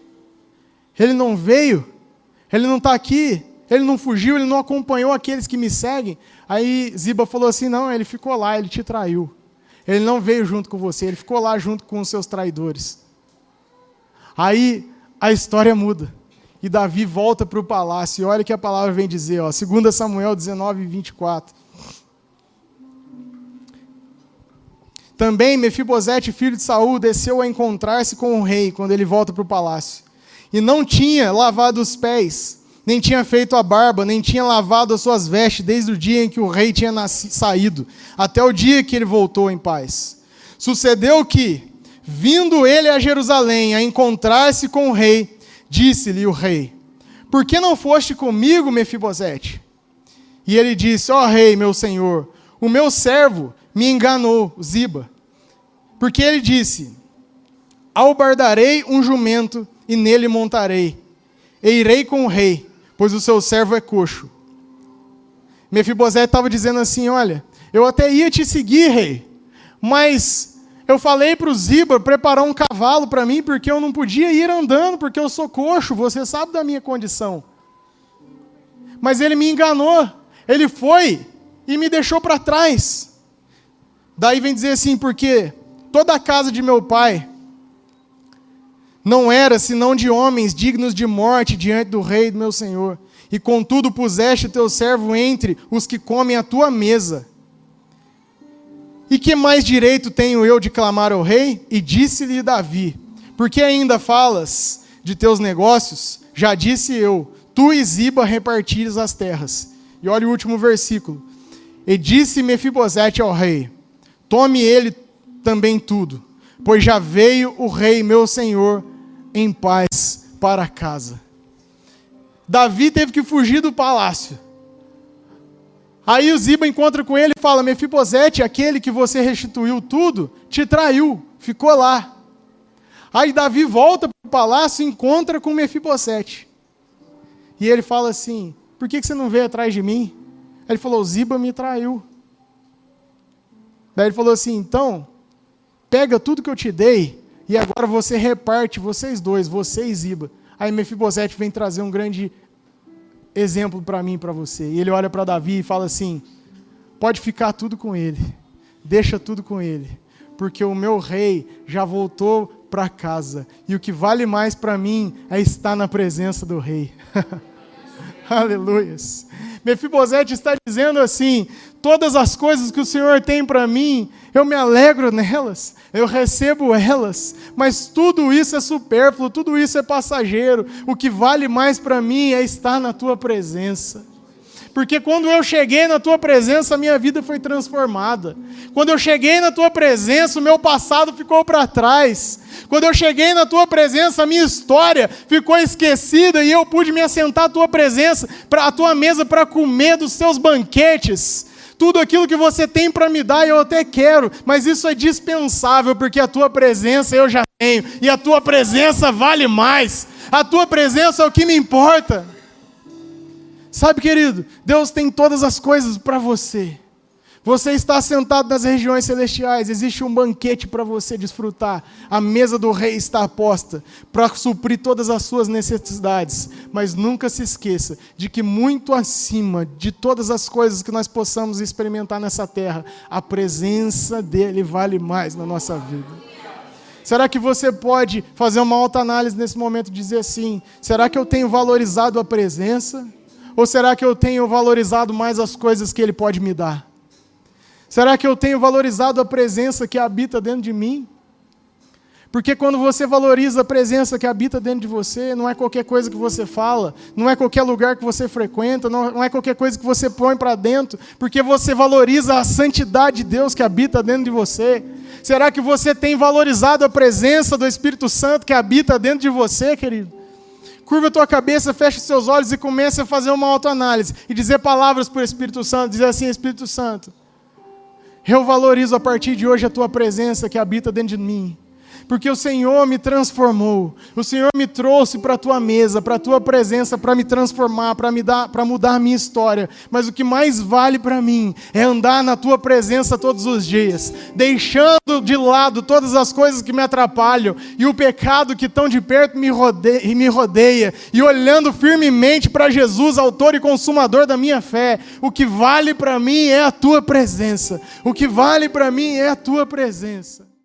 Ele não veio, ele não está aqui, ele não fugiu, ele não acompanhou aqueles que me seguem. Aí Ziba falou assim, não, ele ficou lá, ele te traiu. Ele não veio junto com você, ele ficou lá junto com os seus traidores. Aí a história muda. E Davi volta para o palácio. E olha o que a palavra vem dizer, ó, 2 Samuel 19, 24. Também Mefibosete, filho de Saul, desceu a encontrar-se com o rei, quando ele volta para o palácio. E não tinha lavado os pés, nem tinha feito a barba, nem tinha lavado as suas vestes, desde o dia em que o rei tinha saído, até o dia que ele voltou em paz. Sucedeu que, vindo ele a Jerusalém, a encontrar-se com o rei, disse-lhe o rei, por que não foste comigo, Mefibosete? E ele disse, ó rei, meu senhor, o meu servo me enganou, Ziba, porque ele disse, albardarei um jumento e nele montarei, e irei com o rei, pois o seu servo é coxo. Mefibosete estava dizendo assim, olha, eu até ia te seguir, rei, mas eu falei para o Ziba preparar um cavalo para mim, porque eu não podia ir andando, porque eu sou coxo, você sabe da minha condição. Mas ele me enganou, ele foi e me deixou para trás. Daí vem dizer assim, porque toda a casa de meu pai não era senão de homens dignos de morte diante do rei do meu senhor. E contudo puseste teu servo entre os que comem a tua mesa. E que mais direito tenho eu de clamar ao rei? E disse-lhe Davi, porque ainda falas de teus negócios? Já disse eu, tu e Ziba repartires as terras. E olha o último versículo. E disse Mefibosete ao rei, tome ele também tudo, pois já veio o rei meu senhor em paz para casa. Davi teve que fugir do palácio. Aí o Ziba encontra com ele e fala, Mefibosete, aquele que você restituiu tudo, te traiu, ficou lá. Aí Davi volta para o palácio e encontra com Mefibosete. E ele fala assim, por que você não veio atrás de mim? Aí ele falou, o Ziba me traiu. Daí ele falou assim, então, pega tudo que eu te dei, e agora você reparte, vocês dois, você e Ziba. Aí Mefibosete vem trazer um grande exemplo para mim e para você. E ele olha para Davi e fala assim, pode ficar tudo com ele, deixa tudo com ele, porque o meu rei já voltou para casa, e o que vale mais para mim é estar na presença do rei. Aleluias. Mefibosete está dizendo assim, todas as coisas que o Senhor tem para mim, eu me alegro nelas, eu recebo elas, mas tudo isso é supérfluo, tudo isso é passageiro, o que vale mais para mim é estar na tua presença. Porque quando eu cheguei na tua presença, a minha vida foi transformada. Quando eu cheguei na tua presença, o meu passado ficou para trás. Quando eu cheguei na tua presença, a minha história ficou esquecida e eu pude me assentar à tua presença, à tua mesa para comer dos seus banquetes. Tudo aquilo que você tem para me dar, eu até quero, mas isso é dispensável, porque a tua presença eu já tenho, e a tua presença vale mais. A tua presença é o que me importa. Sabe, querido, Deus tem todas as coisas para você. Você está sentado nas regiões celestiais, existe um banquete para você desfrutar. A mesa do rei está posta para suprir todas as suas necessidades. Mas nunca se esqueça de que muito acima de todas as coisas que nós possamos experimentar nessa terra, a presença dele vale mais na nossa vida. Será que você pode fazer uma autoanálise nesse momento e dizer assim, será que eu tenho valorizado a presença? Ou será que eu tenho valorizado mais as coisas que ele pode me dar? Será que eu tenho valorizado a presença que habita dentro de mim? Porque quando você valoriza a presença que habita dentro de você, não é qualquer coisa que você fala, não é qualquer lugar que você frequenta, não é qualquer coisa que você põe para dentro, porque você valoriza a santidade de Deus que habita dentro de você. Será que você tem valorizado a presença do Espírito Santo que habita dentro de você, querido? Curva a tua cabeça, fecha os seus olhos e comece a fazer uma autoanálise e dizer palavras para o Espírito Santo, dizer assim, Espírito Santo, eu valorizo a partir de hoje a tua presença que habita dentro de mim. porque o Senhor me transformou. O Senhor me trouxe para a tua mesa, para a tua presença, para me transformar, para mudar a minha história. Mas o que mais vale para mim é andar na tua presença todos os dias, deixando de lado todas as coisas que me atrapalham e o pecado que tão de perto me rodeia, e olhando firmemente para Jesus, autor e consumador da minha fé. O que vale para mim é a tua presença. O que vale para mim é a tua presença.